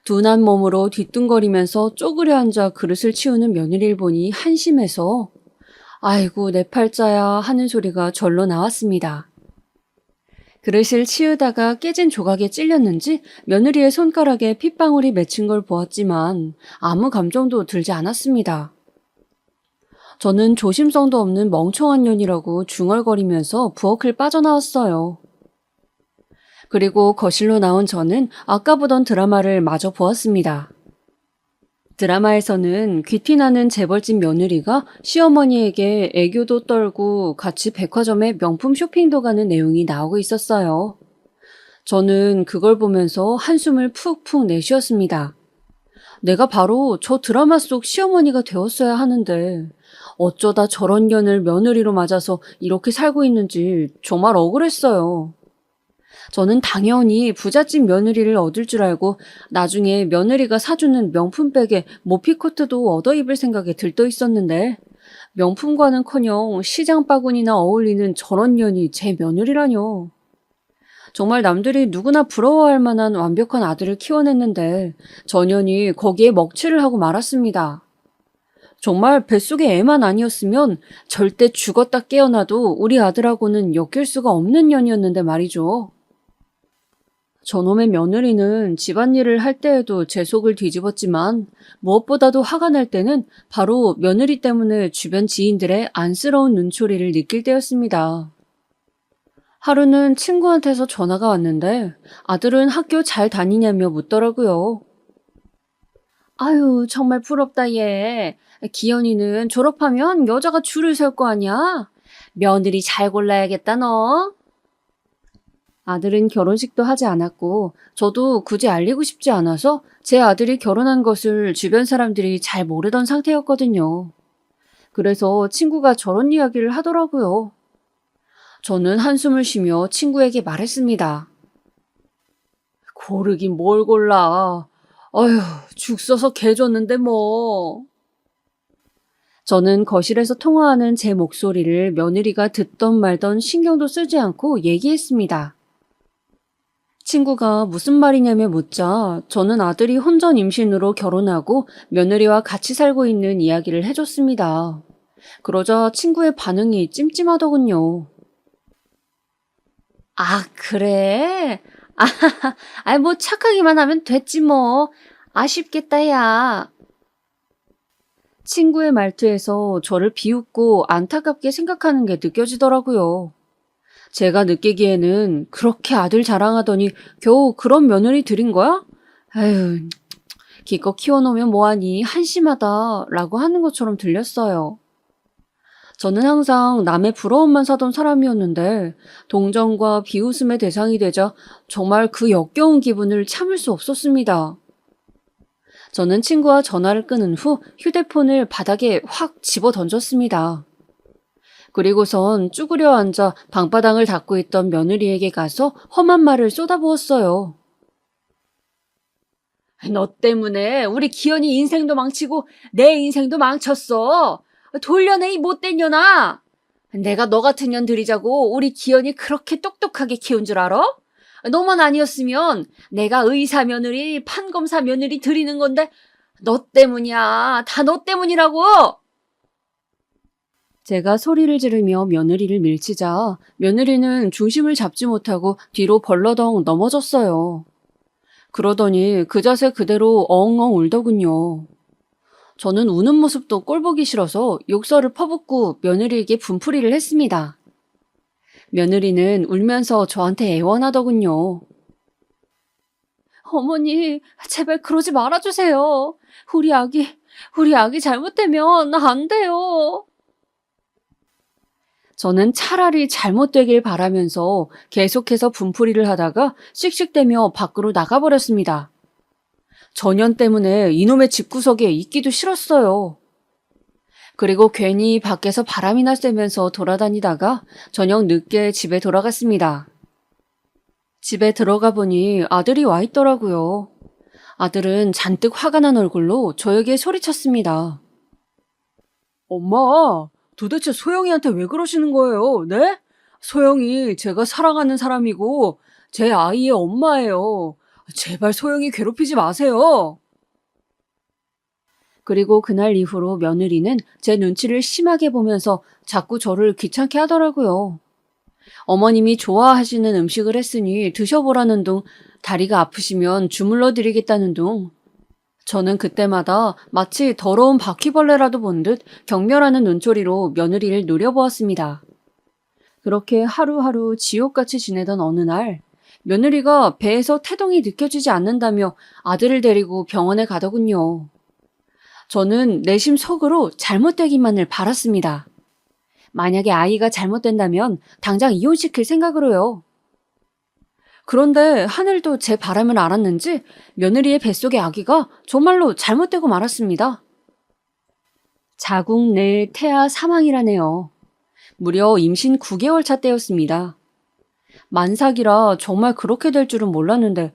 둔한 몸으로 뒤뚱거리면서 쪼그려 앉아 그릇을 치우는 며느리를 보니 한심해서 아이고 내 팔자야 하는 소리가 절로 나왔습니다. 그릇을 치우다가 깨진 조각에 찔렸는지 며느리의 손가락에 핏방울이 맺힌 걸 보았지만 아무 감정도 들지 않았습니다. 저는 조심성도 없는 멍청한 년이라고 중얼거리면서 부엌을 빠져나왔어요. 그리고 거실로 나온 저는 아까 보던 드라마를 마저 보았습니다. 드라마에서는 귀티나는 재벌집 며느리가 시어머니에게 애교도 떨고 같이 백화점에 명품 쇼핑도 가는 내용이 나오고 있었어요. 저는 그걸 보면서 한숨을 푹푹 내쉬었습니다. 내가 바로 저 드라마 속 시어머니가 되었어야 하는데 어쩌다 저런 년을 며느리로 맞아서 이렇게 살고 있는지 정말 억울했어요. 저는 당연히 부잣집 며느리를 얻을 줄 알고 나중에 며느리가 사주는 명품백에 모피코트도 얻어 입을 생각에 들떠 있었는데 명품과는커녕 시장 바구니나 어울리는 저런 년이 제 며느리라뇨. 정말 남들이 누구나 부러워할 만한 완벽한 아들을 키워냈는데 전현이 거기에 먹칠을 하고 말았습니다. 정말 뱃속에 애만 아니었으면 절대 죽었다 깨어나도 우리 아들하고는 엮일 수가 없는 년이었는데 말이죠. 저놈의 며느리는 집안일을 할 때에도 제 속을 뒤집었지만 무엇보다도 화가 날 때는 바로 며느리 때문에 주변 지인들의 안쓰러운 눈초리를 느낄 때였습니다. 하루는 친구한테서 전화가 왔는데 아들은 학교 잘 다니냐며 묻더라고요. 아유, 정말 부럽다, 얘. 기현이는 졸업하면 여자가 줄을 설 거 아니야? 며느리 잘 골라야겠다, 너. 아들은 결혼식도 하지 않았고, 저도 굳이 알리고 싶지 않아서 제 아들이 결혼한 것을 주변 사람들이 잘 모르던 상태였거든요. 그래서 친구가 저런 이야기를 하더라고요. 저는 한숨을 쉬며 친구에게 말했습니다. 고르긴 뭘 골라. 어휴, 죽 써서 개 줬는데 뭐. 저는 거실에서 통화하는 제 목소리를 며느리가 듣던 말던 신경도 쓰지 않고 얘기했습니다. 친구가 무슨 말이냐며 묻자 저는 아들이 혼전 임신으로 결혼하고 며느리와 같이 살고 있는 이야기를 해줬습니다. 그러자 친구의 반응이 찜찜하더군요. 아, 그래? 뭐 착하기만 하면 됐지 뭐. 아쉽겠다, 야. 친구의 말투에서 저를 비웃고 안타깝게 생각하는 게 느껴지더라고요. 제가 느끼기에는 그렇게 아들 자랑하더니 겨우 그런 며느리 들인 거야? 에휴, 기껏 키워놓으면 뭐하니 한심하다 라고 하는 것처럼 들렸어요. 저는 항상 남의 부러움만 사던 사람이었는데 동정과 비웃음의 대상이 되자 정말 그 역겨운 기분을 참을 수 없었습니다. 저는 친구와 전화를 끊은 후 휴대폰을 바닥에 확 집어 던졌습니다. 그리고선 쭈그려 앉아 방바닥을 닦고 있던 며느리에게 가서 험한 말을 쏟아부었어요. 너 때문에 우리 기현이 인생도 망치고 내 인생도 망쳤어. 돌려내 이 못된 년아. 내가 너 같은 년 들이자고 우리 기현이 그렇게 똑똑하게 키운 줄 알아? 너만 아니었으면 내가 의사 며느리, 판검사 며느리 들이는 건데 너 때문이야. 다 너 때문이라고. 제가 소리를 지르며 며느리를 밀치자 며느리는 중심을 잡지 못하고 뒤로 벌러덩 넘어졌어요. 그러더니 그 자세 그대로 엉엉 울더군요. 저는 우는 모습도 꼴보기 싫어서 욕설을 퍼붓고 며느리에게 분풀이를 했습니다. 며느리는 울면서 저한테 애원하더군요. 어머니, 제발 그러지 말아주세요. 우리 아기 잘못되면 안 돼요. 저는 차라리 잘못되길 바라면서 계속해서 분풀이를 하다가 씩씩대며 밖으로 나가버렸습니다. 전현 때문에 이놈의 집구석에 있기도 싫었어요. 그리고 괜히 밖에서 바람이나 쐬면서 돌아다니다가 저녁 늦게 집에 돌아갔습니다. 집에 들어가 보니 아들이 와 있더라고요. 아들은 잔뜩 화가 난 얼굴로 저에게 소리쳤습니다. 엄마, 도대체 소영이한테 왜 그러시는 거예요? 네? 소영이 제가 사랑하는 사람이고 제 아이의 엄마예요. 제발 소영이 괴롭히지 마세요. 그리고 그날 이후로 며느리는 제 눈치를 심하게 보면서 자꾸 저를 귀찮게 하더라고요. 어머님이 좋아하시는 음식을 했으니 드셔보라는 둥, 다리가 아프시면 주물러 드리겠다는 둥. 저는 그때마다 마치 더러운 바퀴벌레라도 본 듯 경멸하는 눈초리로 며느리를 노려보았습니다. 그렇게 하루하루 지옥같이 지내던 어느 날 며느리가 배에서 태동이 느껴지지 않는다며 아들을 데리고 병원에 가더군요. 저는 내심 속으로 잘못되기만을 바랐습니다. 만약에 아이가 잘못된다면 당장 이혼시킬 생각으로요. 그런데 하늘도 제 바람을 알았는지 며느리의 뱃속의 아기가 정말로 잘못되고 말았습니다. 자궁 내 태아 사망이라네요. 무려 임신 9개월 차 때였습니다. 만삭이라 정말 그렇게 될 줄은 몰랐는데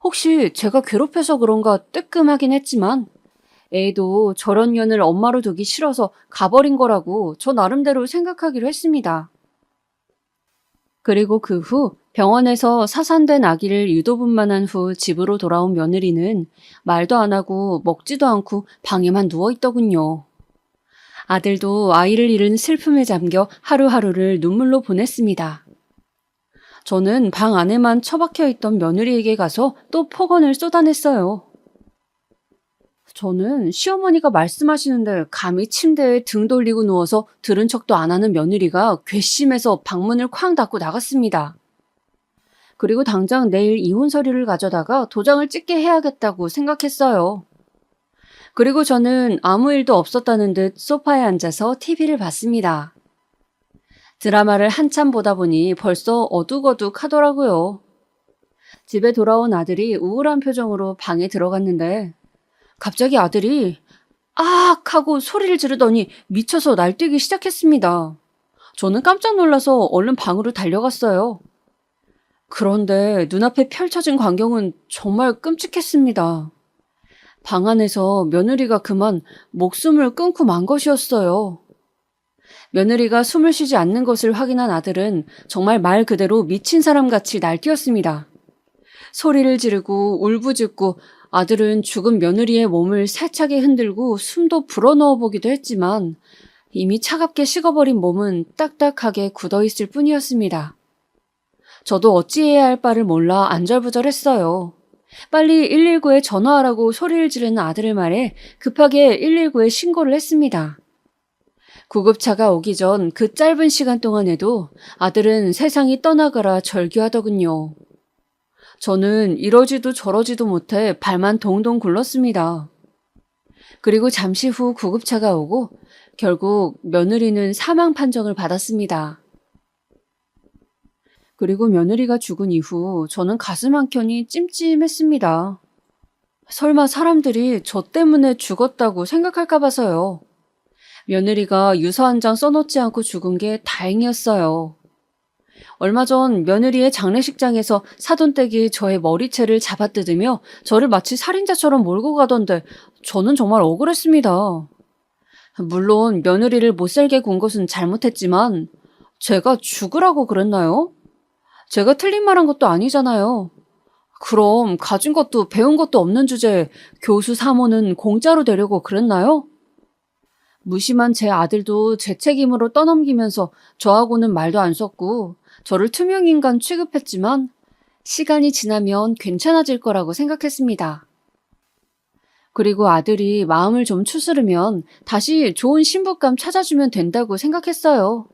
혹시 제가 괴롭혀서 그런가 뜨끔하긴 했지만 애도 저런 년을 엄마로 두기 싫어서 가버린 거라고 저 나름대로 생각하기로 했습니다. 그리고 그 후 병원에서 사산된 아기를 유도분만한 후 집으로 돌아온 며느리는 말도 안 하고 먹지도 않고 방에만 누워있더군요. 아들도 아이를 잃은 슬픔에 잠겨 하루하루를 눈물로 보냈습니다. 저는 방 안에만 처박혀 있던 며느리에게 가서 또 폭언을 쏟아냈어요. 저는 시어머니가 말씀하시는데 감히 침대에 등 돌리고 누워서 들은 척도 안 하는 며느리가 괘씸해서 방문을 쾅 닫고 나갔습니다. 그리고 당장 내일 이혼 서류를 가져다가 도장을 찍게 해야겠다고 생각했어요. 그리고 저는 아무 일도 없었다는 듯 소파에 앉아서 TV를 봤습니다. 드라마를 한참 보다 보니 벌써 어둑어둑 하더라고요. 집에 돌아온 아들이 우울한 표정으로 방에 들어갔는데 갑자기 아들이 아악 하고 소리를 지르더니 미쳐서 날뛰기 시작했습니다. 저는 깜짝 놀라서 얼른 방으로 달려갔어요. 그런데 눈앞에 펼쳐진 광경은 정말 끔찍했습니다. 방 안에서 며느리가 그만 목숨을 끊고 만 것이었어요. 며느리가 숨을 쉬지 않는 것을 확인한 아들은 정말 말 그대로 미친 사람같이 날뛰었습니다. 소리를 지르고 울부짖고 아들은 죽은 며느리의 몸을 세차게 흔들고 숨도 불어넣어 보기도 했지만 이미 차갑게 식어버린 몸은 딱딱하게 굳어있을 뿐이었습니다. 저도 어찌해야 할 바를 몰라 안절부절했어요. 빨리 119에 전화하라고 소리를 지르는 아들을 말해 급하게 119에 신고를 했습니다. 구급차가 오기 전 그 짧은 시간 동안에도 아들은 세상이 떠나가라 절규하더군요. 저는 이러지도 저러지도 못해 발만 동동 굴렀습니다. 그리고 잠시 후 구급차가 오고 결국 며느리는 사망 판정을 받았습니다. 그리고 며느리가 죽은 이후 저는 가슴 한켠이 찜찜했습니다. 설마 사람들이 저 때문에 죽었다고 생각할까 봐서요. 며느리가 유서 한 장 써놓지 않고 죽은 게 다행이었어요. 얼마 전 며느리의 장례식장에서 사돈댁이 저의 머리채를 잡아뜯으며 저를 마치 살인자처럼 몰고 가던데 저는 정말 억울했습니다. 물론 며느리를 못살게 군 것은 잘못했지만 제가 죽으라고 그랬나요? 제가 틀린 말 한 것도 아니잖아요. 그럼 가진 것도 배운 것도 없는 주제에 교수 사모는 공짜로 되려고 그랬나요? 무심한 제 아들도 제 책임으로 떠넘기면서 저하고는 말도 안 섰고 저를 투명인간 취급했지만 시간이 지나면 괜찮아질 거라고 생각했습니다. 그리고 아들이 마음을 좀 추스르면 다시 좋은 신부감 찾아주면 된다고 생각했어요.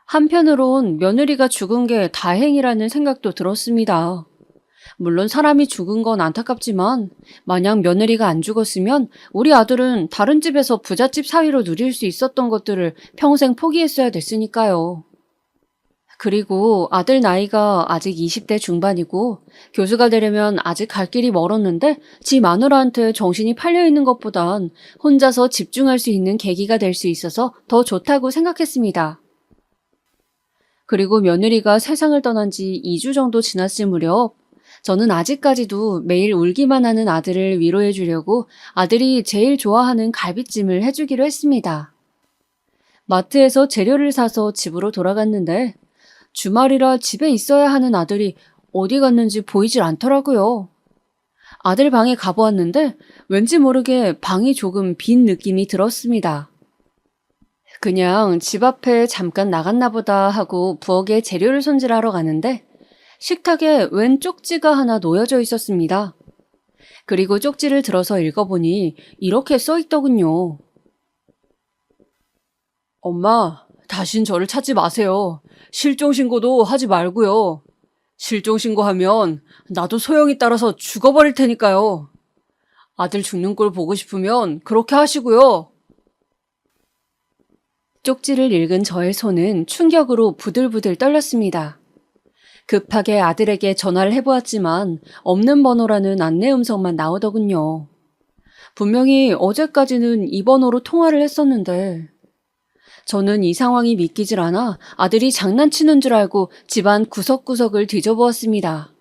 한편으론 며느리가 죽은 게 다행이라는 생각도 들었습니다. 물론 사람이 죽은 건 안타깝지만 만약 며느리가 안 죽었으면 우리 아들은 다른 집에서 부잣집 사위로 누릴 수 있었던 것들을 평생 포기했어야 됐으니까요. 그리고 아들 나이가 아직 20대 중반이고 교수가 되려면 아직 갈 길이 멀었는데 지 마누라한테 정신이 팔려있는 것보단 혼자서 집중할 수 있는 계기가 될 수 있어서 더 좋다고 생각했습니다. 그리고 며느리가 세상을 떠난 지 2주 정도 지났을 무렵 저는 아직까지도 매일 울기만 하는 아들을 위로해 주려고 아들이 제일 좋아하는 갈비찜을 해주기로 했습니다. 마트에서 재료를 사서 집으로 돌아갔는데 주말이라 집에 있어야 하는 아들이 어디 갔는지 보이질 않더라고요. 아들 방에 가보았는데 왠지 모르게 방이 조금 빈 느낌이 들었습니다. 그냥 집 앞에 잠깐 나갔나 보다 하고 부엌에 재료를 손질하러 가는데 식탁에 웬 쪽지가 하나 놓여져 있었습니다. 그리고 쪽지를 들어서 읽어보니 이렇게 써있더군요. 엄마, 다신 저를 찾지 마세요. 실종신고도 하지 말고요. 실종신고하면 나도 소영이 따라서 죽어버릴 테니까요. 아들 죽는 꼴 보고 싶으면 그렇게 하시고요. 쪽지를 읽은 저의 손은 충격으로 부들부들 떨렸습니다. 급하게 아들에게 전화를 해보았지만 없는 번호라는 안내 음성만 나오더군요. 분명히 어제까지는 이 번호로 통화를 했었는데 저는 이 상황이 믿기질 않아 아들이 장난치는 줄 알고 집안 구석구석을 뒤져보았습니다.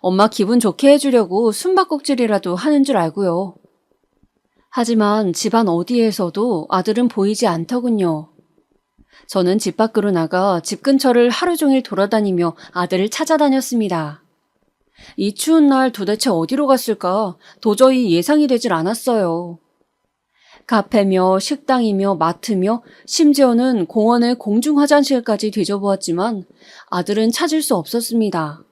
엄마 기분 좋게 해주려고 숨바꼭질이라도 하는 줄 알고요. 하지만 집안 어디에서도 아들은 보이지 않더군요. 저는 집 밖으로 나가 집 근처를 하루 종일 돌아다니며 아들을 찾아다녔습니다. 이 추운 날 도대체 어디로 갔을까? 도저히 예상이 되질 않았어요. 카페며 식당이며 마트며 심지어는 공원의 공중 화장실까지 뒤져보았지만 아들은 찾을 수 없었습니다.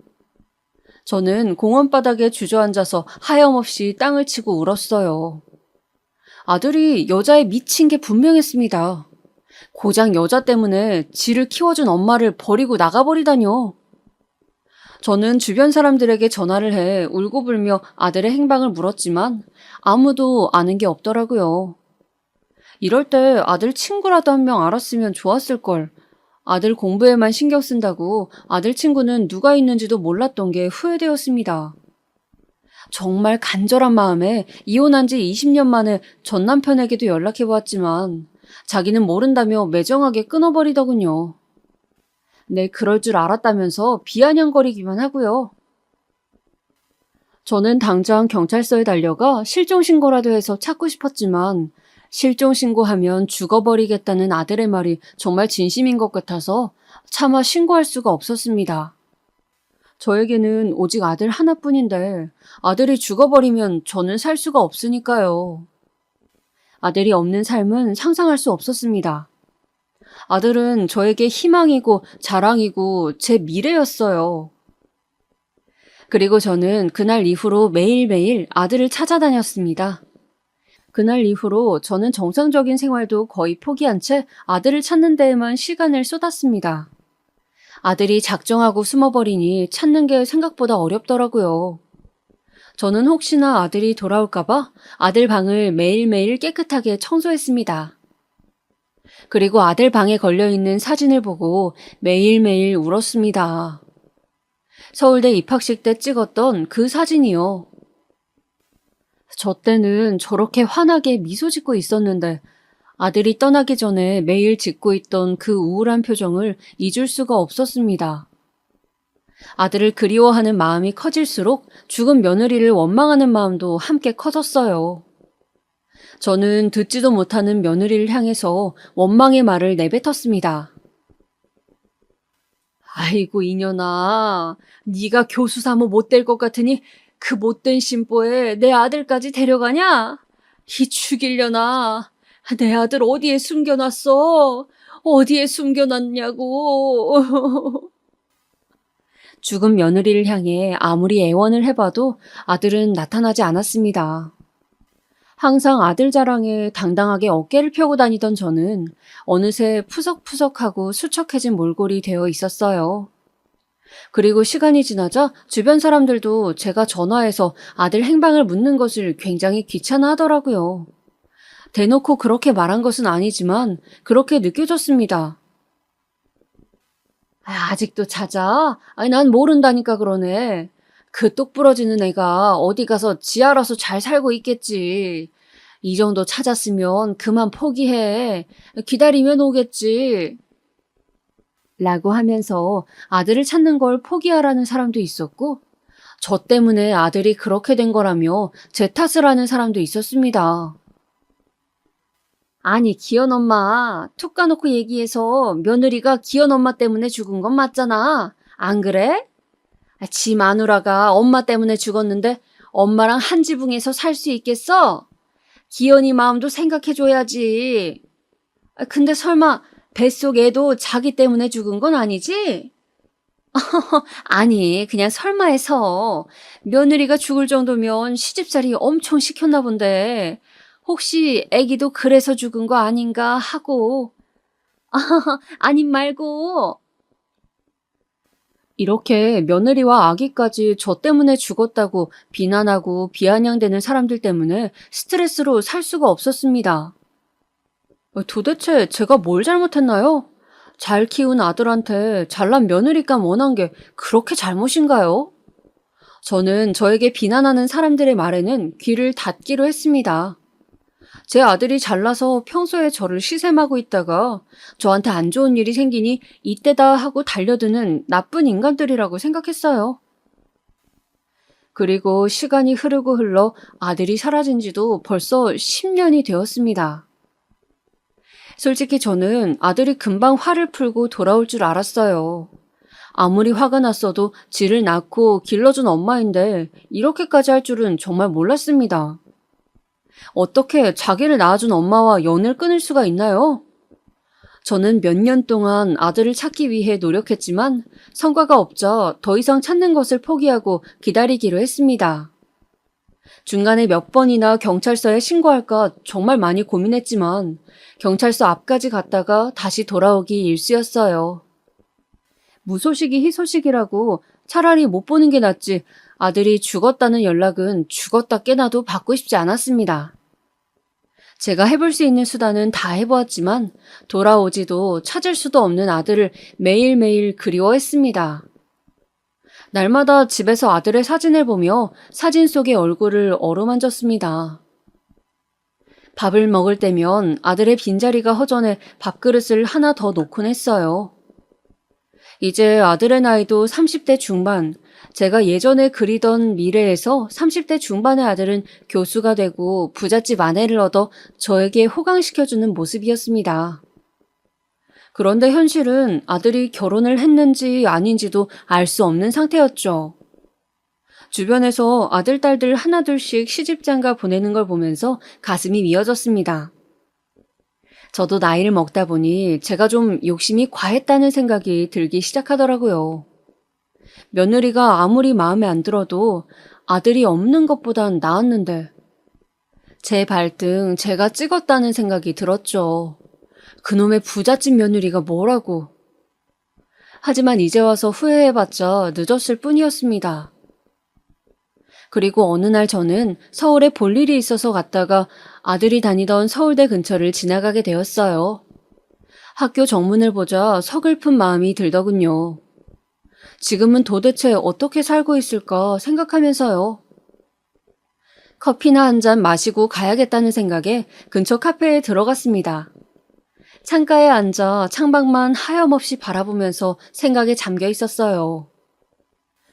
저는 공원 바닥에 주저앉아서 하염없이 땅을 치고 울었어요. 아들이 여자에 미친 게 분명했습니다. 고작 여자 때문에 지를 키워준 엄마를 버리고 나가버리다뇨. 저는 주변 사람들에게 전화를 해 울고불며 아들의 행방을 물었지만 아무도 아는 게 없더라고요. 이럴 때 아들 친구라도 한 명 알았으면 좋았을걸. 아들 공부에만 신경 쓴다고 아들 친구는 누가 있는지도 몰랐던 게 후회되었습니다. 정말 간절한 마음에 이혼한 지 20년 만에 전 남편에게도 연락해보았지만 자기는 모른다며 매정하게 끊어버리더군요. 네, 그럴 줄 알았다면서 비아냥거리기만 하고요. 저는 당장 경찰서에 달려가 실종신고라도 해서 찾고 싶었지만 실종신고하면 죽어버리겠다는 아들의 말이 정말 진심인 것 같아서 차마 신고할 수가 없었습니다. 저에게는 오직 아들 하나뿐인데 아들이 죽어버리면 저는 살 수가 없으니까요. 아들이 없는 삶은 상상할 수 없었습니다. 아들은 저에게 희망이고 자랑이고 제 미래였어요. 그리고 저는 그날 이후로 매일매일 아들을 찾아다녔습니다. 그날 이후로 저는 정상적인 생활도 거의 포기한 채 아들을 찾는 데에만 시간을 쏟았습니다. 아들이 작정하고 숨어버리니 찾는 게 생각보다 어렵더라고요. 저는 혹시나 아들이 돌아올까봐 아들 방을 매일매일 깨끗하게 청소했습니다. 그리고 아들 방에 걸려있는 사진을 보고 매일매일 울었습니다. 서울대 입학식 때 찍었던 그 사진이요. 저 때는 저렇게 환하게 미소 짓고 있었는데 아들이 떠나기 전에 매일 짓고 있던 그 우울한 표정을 잊을 수가 없었습니다. 아들을 그리워하는 마음이 커질수록 죽은 며느리를 원망하는 마음도 함께 커졌어요. 저는 듣지도 못하는 며느리를 향해서 원망의 말을 내뱉었습니다. 아이고 이년아, 네가 교수 사모 못 될 것 같으니 그 못된 심보에 내 아들까지 데려가냐? 이 죽이려나? 내 아들 어디에 숨겨놨어? 어디에 숨겨놨냐고. 죽은 며느리를 향해 아무리 애원을 해봐도 아들은 나타나지 않았습니다. 항상 아들 자랑에 당당하게 어깨를 펴고 다니던 저는 어느새 푸석푸석하고 수척해진 몰골이 되어 있었어요. 그리고 시간이 지나자 주변 사람들도 제가 전화해서 아들 행방을 묻는 것을 굉장히 귀찮아하더라고요. 대놓고 그렇게 말한 것은 아니지만 그렇게 느껴졌습니다. 아직도 찾아? 아니, 난 모른다니까 그러네. 그 똑부러지는 애가 어디 가서 지 알아서 잘 살고 있겠지. 이 정도 찾았으면 그만 포기해. 기다리면 오겠지. 라고 하면서 아들을 찾는 걸 포기하라는 사람도 있었고, 저 때문에 아들이 그렇게 된 거라며 제 탓을 하는 사람도 있었습니다. 아니, 기현 엄마, 툭 까놓고 얘기해서 며느리가 기현 엄마 때문에 죽은 건 맞잖아. 안 그래? 지 마누라가 엄마 때문에 죽었는데 엄마랑 한 지붕에서 살 수 있겠어? 기현이 마음도 생각해줘야지. 근데 설마 뱃속 애도 자기 때문에 죽은 건 아니지? 아니, 그냥 설마 해서 며느리가 죽을 정도면 시집살이 엄청 시켰나 본데 혹시 애기도 그래서 죽은 거 아닌가 하고. 아님 말고. 이렇게 며느리와 아기까지 저 때문에 죽었다고 비난하고 비아냥대는 사람들 때문에 스트레스로 살 수가 없었습니다. 도대체 제가 뭘 잘못했나요? 잘 키운 아들한테 잘난 며느리감 원한 게 그렇게 잘못인가요? 저는 저에게 비난하는 사람들의 말에는 귀를 닫기로 했습니다. 제 아들이 잘나서 평소에 저를 시샘하고 있다가 저한테 안 좋은 일이 생기니 이때다 하고 달려드는 나쁜 인간들이라고 생각했어요. 그리고 시간이 흐르고 흘러 아들이 사라진 지도 벌써 10년이 되었습니다. 솔직히 저는 아들이 금방 화를 풀고 돌아올 줄 알았어요. 아무리 화가 났어도 지를 낳고 길러준 엄마인데 이렇게까지 할 줄은 정말 몰랐습니다. 어떻게 자기를 낳아준 엄마와 연을 끊을 수가 있나요? 저는 몇 년 동안 아들을 찾기 위해 노력했지만 성과가 없자 더 이상 찾는 것을 포기하고 기다리기로 했습니다. 중간에 몇 번이나 경찰서에 신고할까 정말 많이 고민했지만 경찰서 앞까지 갔다가 다시 돌아오기 일쑤였어요. 무소식이 희소식이라고 차라리 못 보는 게 낫지 아들이 죽었다는 연락은 죽었다 깨나도 받고 싶지 않았습니다. 제가 해볼 수 있는 수단은 다 해보았지만 돌아오지도 찾을 수도 없는 아들을 매일매일 그리워했습니다. 날마다 집에서 아들의 사진을 보며 사진 속의 얼굴을 어루만졌습니다. 밥을 먹을 때면 아들의 빈자리가 허전해 밥그릇을 하나 더 놓곤 했어요. 이제 아들의 나이도 30대 중반, 제가 예전에 그리던 미래에서 30대 중반의 아들은 교수가 되고 부잣집 아내를 얻어 저에게 호강시켜주는 모습이었습니다. 그런데 현실은 아들이 결혼을 했는지 아닌지도 알 수 없는 상태였죠. 주변에서 아들, 딸들 하나둘씩 시집장가 보내는 걸 보면서 가슴이 미어졌습니다. 저도 나이를 먹다 보니 제가 좀 욕심이 과했다는 생각이 들기 시작하더라고요. 며느리가 아무리 마음에 안 들어도 아들이 없는 것보단 나았는데 제 발등 제가 찍었다는 생각이 들었죠. 그놈의 부잣집 며느리가 뭐라고. 하지만 이제 와서 후회해봤자 늦었을 뿐이었습니다. 그리고 어느 날 저는 서울에 볼 일이 있어서 갔다가 아들이 다니던 서울대 근처를 지나가게 되었어요. 학교 정문을 보자 서글픈 마음이 들더군요. 지금은 도대체 어떻게 살고 있을까 생각하면서요. 커피나 한 잔 마시고 가야겠다는 생각에 근처 카페에 들어갔습니다. 창가에 앉아 창밖만 하염없이 바라보면서 생각에 잠겨 있었어요.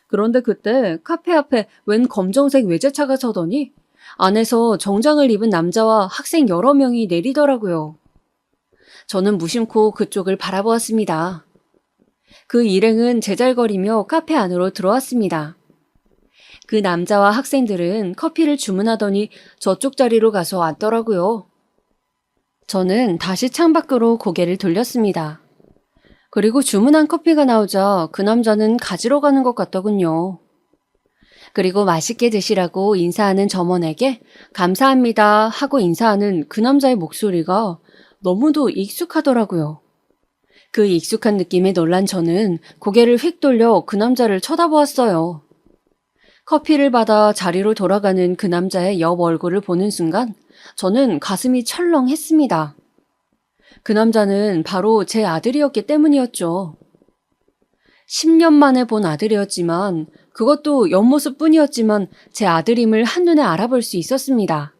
그런데 그때 카페 앞에 웬 검정색 외제차가 서더니 안에서 정장을 입은 남자와 학생 여러 명이 내리더라고요. 저는 무심코 그쪽을 바라보았습니다. 그 일행은 제잘거리며 카페 안으로 들어왔습니다. 그 남자와 학생들은 커피를 주문하더니 저쪽 자리로 가서 앉더라고요. 저는 다시 창밖으로 고개를 돌렸습니다. 그리고 주문한 커피가 나오자 그 남자는 가지러 가는 것 같더군요. 그리고 맛있게 드시라고 인사하는 점원에게 감사합니다 하고 인사하는 그 남자의 목소리가 너무도 익숙하더라고요. 그 익숙한 느낌에 놀란 저는 고개를 휙 돌려 그 남자를 쳐다보았어요. 커피를 받아 자리로 돌아가는 그 남자의 옆 얼굴을 보는 순간 저는 가슴이 철렁했습니다. 그 남자는 바로 제 아들이었기 때문이었죠. 10년 만에 본 아들이었지만 그것도 옆모습뿐이었지만 제 아들임을 한눈에 알아볼 수 있었습니다.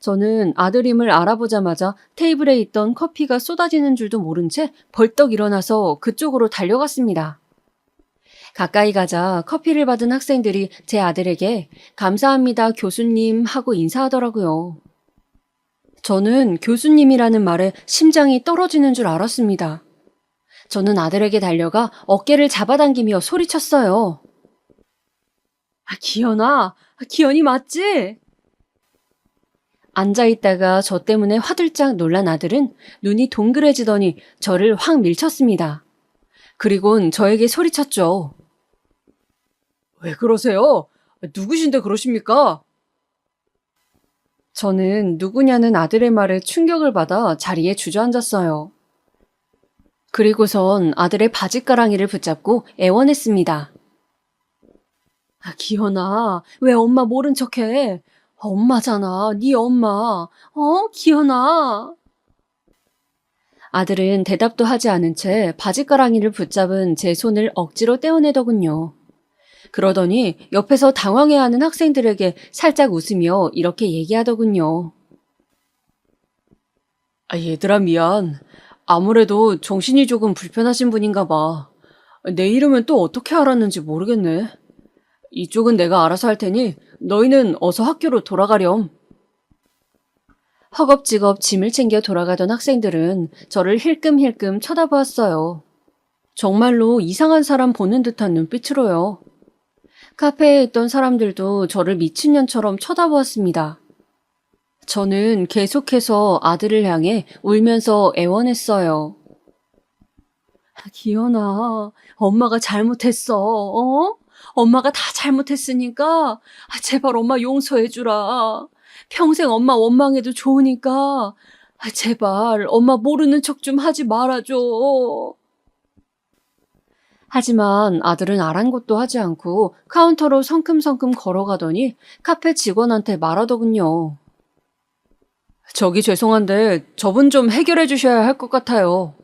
저는 아들임을 알아보자마자 테이블에 있던 커피가 쏟아지는 줄도 모른 채 벌떡 일어나서 그쪽으로 달려갔습니다. 가까이 가자 커피를 받은 학생들이 제 아들에게 감사합니다 교수님 하고 인사하더라고요. 저는 교수님이라는 말에 심장이 떨어지는 줄 알았습니다. 저는 아들에게 달려가 어깨를 잡아당기며 소리쳤어요. 기현아, 기현이 맞지? 앉아있다가 저 때문에 화들짝 놀란 아들은 눈이 동그래지더니 저를 확 밀쳤습니다. 그리곤 저에게 소리쳤죠. 왜 그러세요? 누구신데 그러십니까? 저는 누구냐는 아들의 말에 충격을 받아 자리에 주저앉았어요. 그리고선 아들의 바짓가랑이를 붙잡고 애원했습니다. 기현아, 왜 엄마 모른 척해? 엄마잖아, 네 엄마. 기현아. 아들은 대답도 하지 않은 채 바짓가랑이를 붙잡은 제 손을 억지로 떼어내더군요. 그러더니 옆에서 당황해하는 학생들에게 살짝 웃으며 이렇게 얘기하더군요. 얘들아 미안. 아무래도 정신이 조금 불편하신 분인가 봐. 내 이름은 또 어떻게 알았는지 모르겠네. 이쪽은 내가 알아서 할 테니 너희는 어서 학교로 돌아가렴. 허겁지겁 짐을 챙겨 돌아가던 학생들은 저를 힐끔힐끔 쳐다보았어요. 정말로 이상한 사람 보는 듯한 눈빛으로요. 카페에 있던 사람들도 저를 미친년처럼 쳐다보았습니다. 저는 계속해서 아들을 향해 울면서 애원했어요. 기현아, 엄마가 잘못했어, 어? 엄마가 다 잘못했으니까 제발 엄마 용서해주라. 평생 엄마 원망해도 좋으니까 제발 엄마 모르는 척 좀 하지 말아줘. 하지만 아들은 아랑곳도 하지 않고 카운터로 성큼성큼 걸어가더니 카페 직원한테 말하더군요. 저기 죄송한데 저분 좀 해결해 주셔야 할 것 같아요.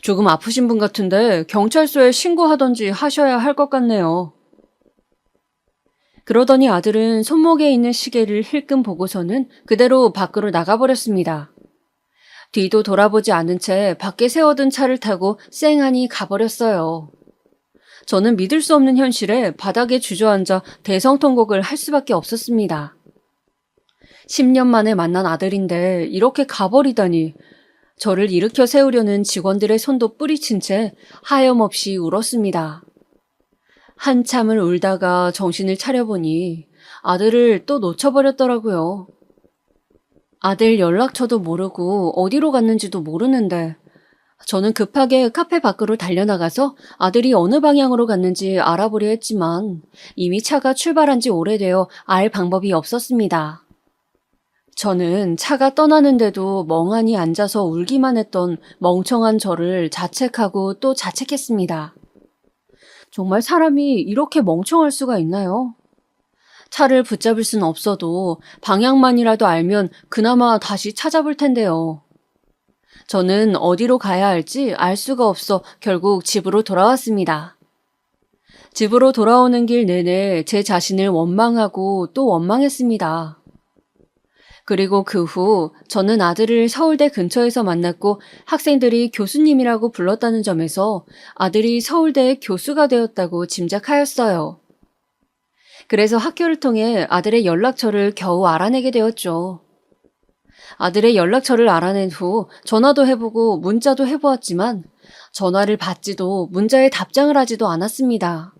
조금 아프신 분 같은데 경찰서에 신고하던지 하셔야 할 것 같네요. 그러더니 아들은 손목에 있는 시계를 힐끔 보고서는 그대로 밖으로 나가버렸습니다. 뒤도 돌아보지 않은 채 밖에 세워둔 차를 타고 쌩하니 가버렸어요. 저는 믿을 수 없는 현실에 바닥에 주저앉아 대성통곡을 할 수밖에 없었습니다. 10년 만에 만난 아들인데 이렇게 가버리다니. 저를 일으켜 세우려는 직원들의 손도 뿌리친 채 하염없이 울었습니다. 한참을 울다가 정신을 차려보니 아들을 또 놓쳐버렸더라고요. 아들 연락처도 모르고 어디로 갔는지도 모르는데 저는 급하게 카페 밖으로 달려나가서 아들이 어느 방향으로 갔는지 알아보려 했지만 이미 차가 출발한 지 오래되어 알 방법이 없었습니다. 저는 차가 떠나는데도 멍하니 앉아서 울기만 했던 멍청한 저를 자책하고 또 자책했습니다. 정말 사람이 이렇게 멍청할 수가 있나요? 차를 붙잡을 순 없어도 방향만이라도 알면 그나마 다시 찾아볼 텐데요. 저는 어디로 가야 할지 알 수가 없어 결국 집으로 돌아왔습니다. 집으로 돌아오는 길 내내 제 자신을 원망하고 또 원망했습니다. 그리고 그 후 저는 아들을 서울대 근처에서 만났고 학생들이 교수님이라고 불렀다는 점에서 아들이 서울대의 교수가 되었다고 짐작하였어요. 그래서 학교를 통해 아들의 연락처를 겨우 알아내게 되었죠. 아들의 연락처를 알아낸 후 전화도 해보고 문자도 해보았지만 전화를 받지도 문자에 답장을 하지도 않았습니다.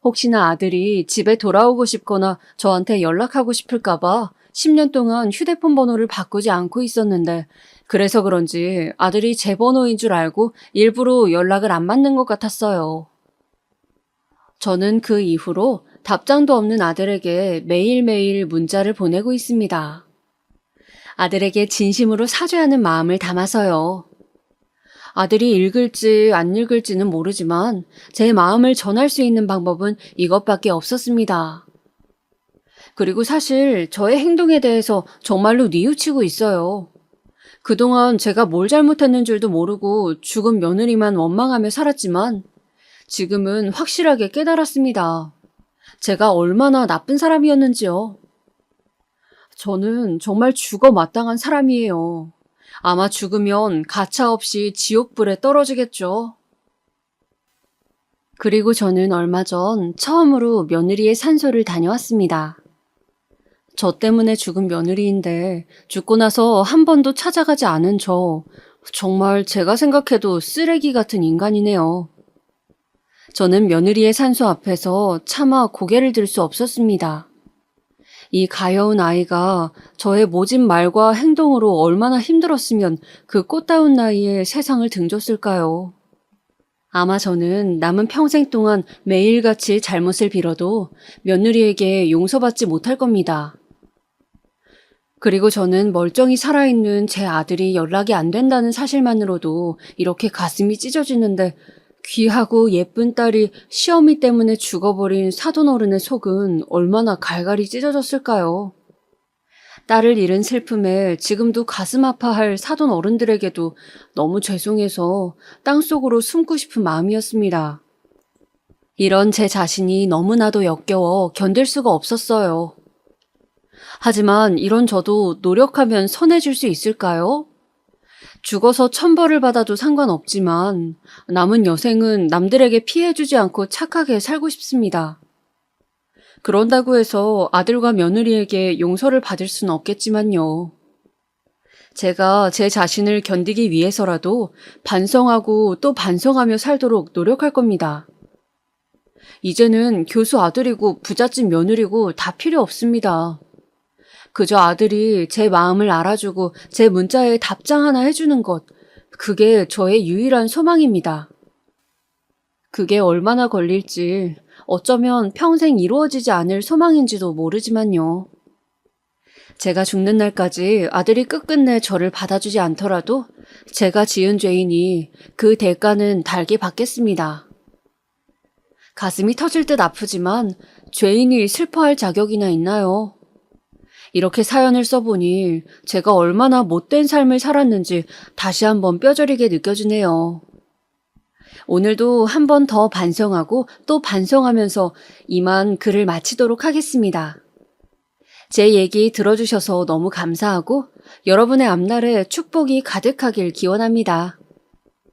혹시나 아들이 집에 돌아오고 싶거나 저한테 연락하고 싶을까봐 10년 동안 휴대폰 번호를 바꾸지 않고 있었는데 그래서 그런지 아들이 제 번호인 줄 알고 일부러 연락을 안 받는 것 같았어요. 저는 그 이후로 답장도 없는 아들에게 매일매일 문자를 보내고 있습니다. 아들에게 진심으로 사죄하는 마음을 담아서요. 아들이 읽을지 안 읽을지는 모르지만 제 마음을 전할 수 있는 방법은 이것밖에 없었습니다. 그리고 사실 저의 행동에 대해서 정말로 뉘우치고 있어요. 그동안 제가 뭘 잘못했는 줄도 모르고 죽은 며느리만 원망하며 살았지만 지금은 확실하게 깨달았습니다. 제가 얼마나 나쁜 사람이었는지요. 저는 정말 죽어 마땅한 사람이에요. 아마 죽으면 가차없이 지옥불에 떨어지겠죠. 그리고 저는 얼마 전 처음으로 며느리의 산소를 다녀왔습니다. 저 때문에 죽은 며느리인데 죽고 나서 한 번도 찾아가지 않은 저, 정말 제가 생각해도 쓰레기 같은 인간이네요. 저는 며느리의 산소 앞에서 차마 고개를 들 수 없었습니다. 이 가여운 아이가 저의 모진 말과 행동으로 얼마나 힘들었으면 그 꽃다운 나이에 세상을 등졌을까요? 아마 저는 남은 평생 동안 매일같이 잘못을 빌어도 며느리에게 용서받지 못할 겁니다. 그리고 저는 멀쩡히 살아있는 제 아들이 연락이 안 된다는 사실만으로도 이렇게 가슴이 찢어지는데 귀하고 예쁜 딸이 시어미 때문에 죽어버린 사돈어른의 속은 얼마나 갈갈이 찢어졌을까요? 딸을 잃은 슬픔에 지금도 가슴 아파할 사돈어른들에게도 너무 죄송해서 땅속으로 숨고 싶은 마음이었습니다. 이런 제 자신이 너무나도 역겨워 견딜 수가 없었어요. 하지만 이런 저도 노력하면 선해질 수 있을까요? 죽어서 천벌을 받아도 상관없지만 남은 여생은 남들에게 피해주지 않고 착하게 살고 싶습니다. 그런다고 해서 아들과 며느리에게 용서를 받을 수는 없겠지만요. 제가 제 자신을 견디기 위해서라도 반성하고 또 반성하며 살도록 노력할 겁니다. 이제는 교수 아들이고 부잣집 며느리고 다 필요 없습니다. 그저 아들이 제 마음을 알아주고 제 문자에 답장 하나 해주는 것, 그게 저의 유일한 소망입니다. 그게 얼마나 걸릴지, 어쩌면 평생 이루어지지 않을 소망인지도 모르지만요. 제가 죽는 날까지 아들이 끝끝내 저를 받아주지 않더라도 제가 지은 죄이니 그 대가는 달게 받겠습니다. 가슴이 터질 듯 아프지만 죄인이 슬퍼할 자격이나 있나요? 이렇게 사연을 써보니 제가 얼마나 못된 삶을 살았는지 다시 한번 뼈저리게 느껴지네요. 오늘도 한 번 더 반성하고 또 반성하면서 이만 글을 마치도록 하겠습니다. 제 얘기 들어주셔서 너무 감사하고 여러분의 앞날에 축복이 가득하길 기원합니다.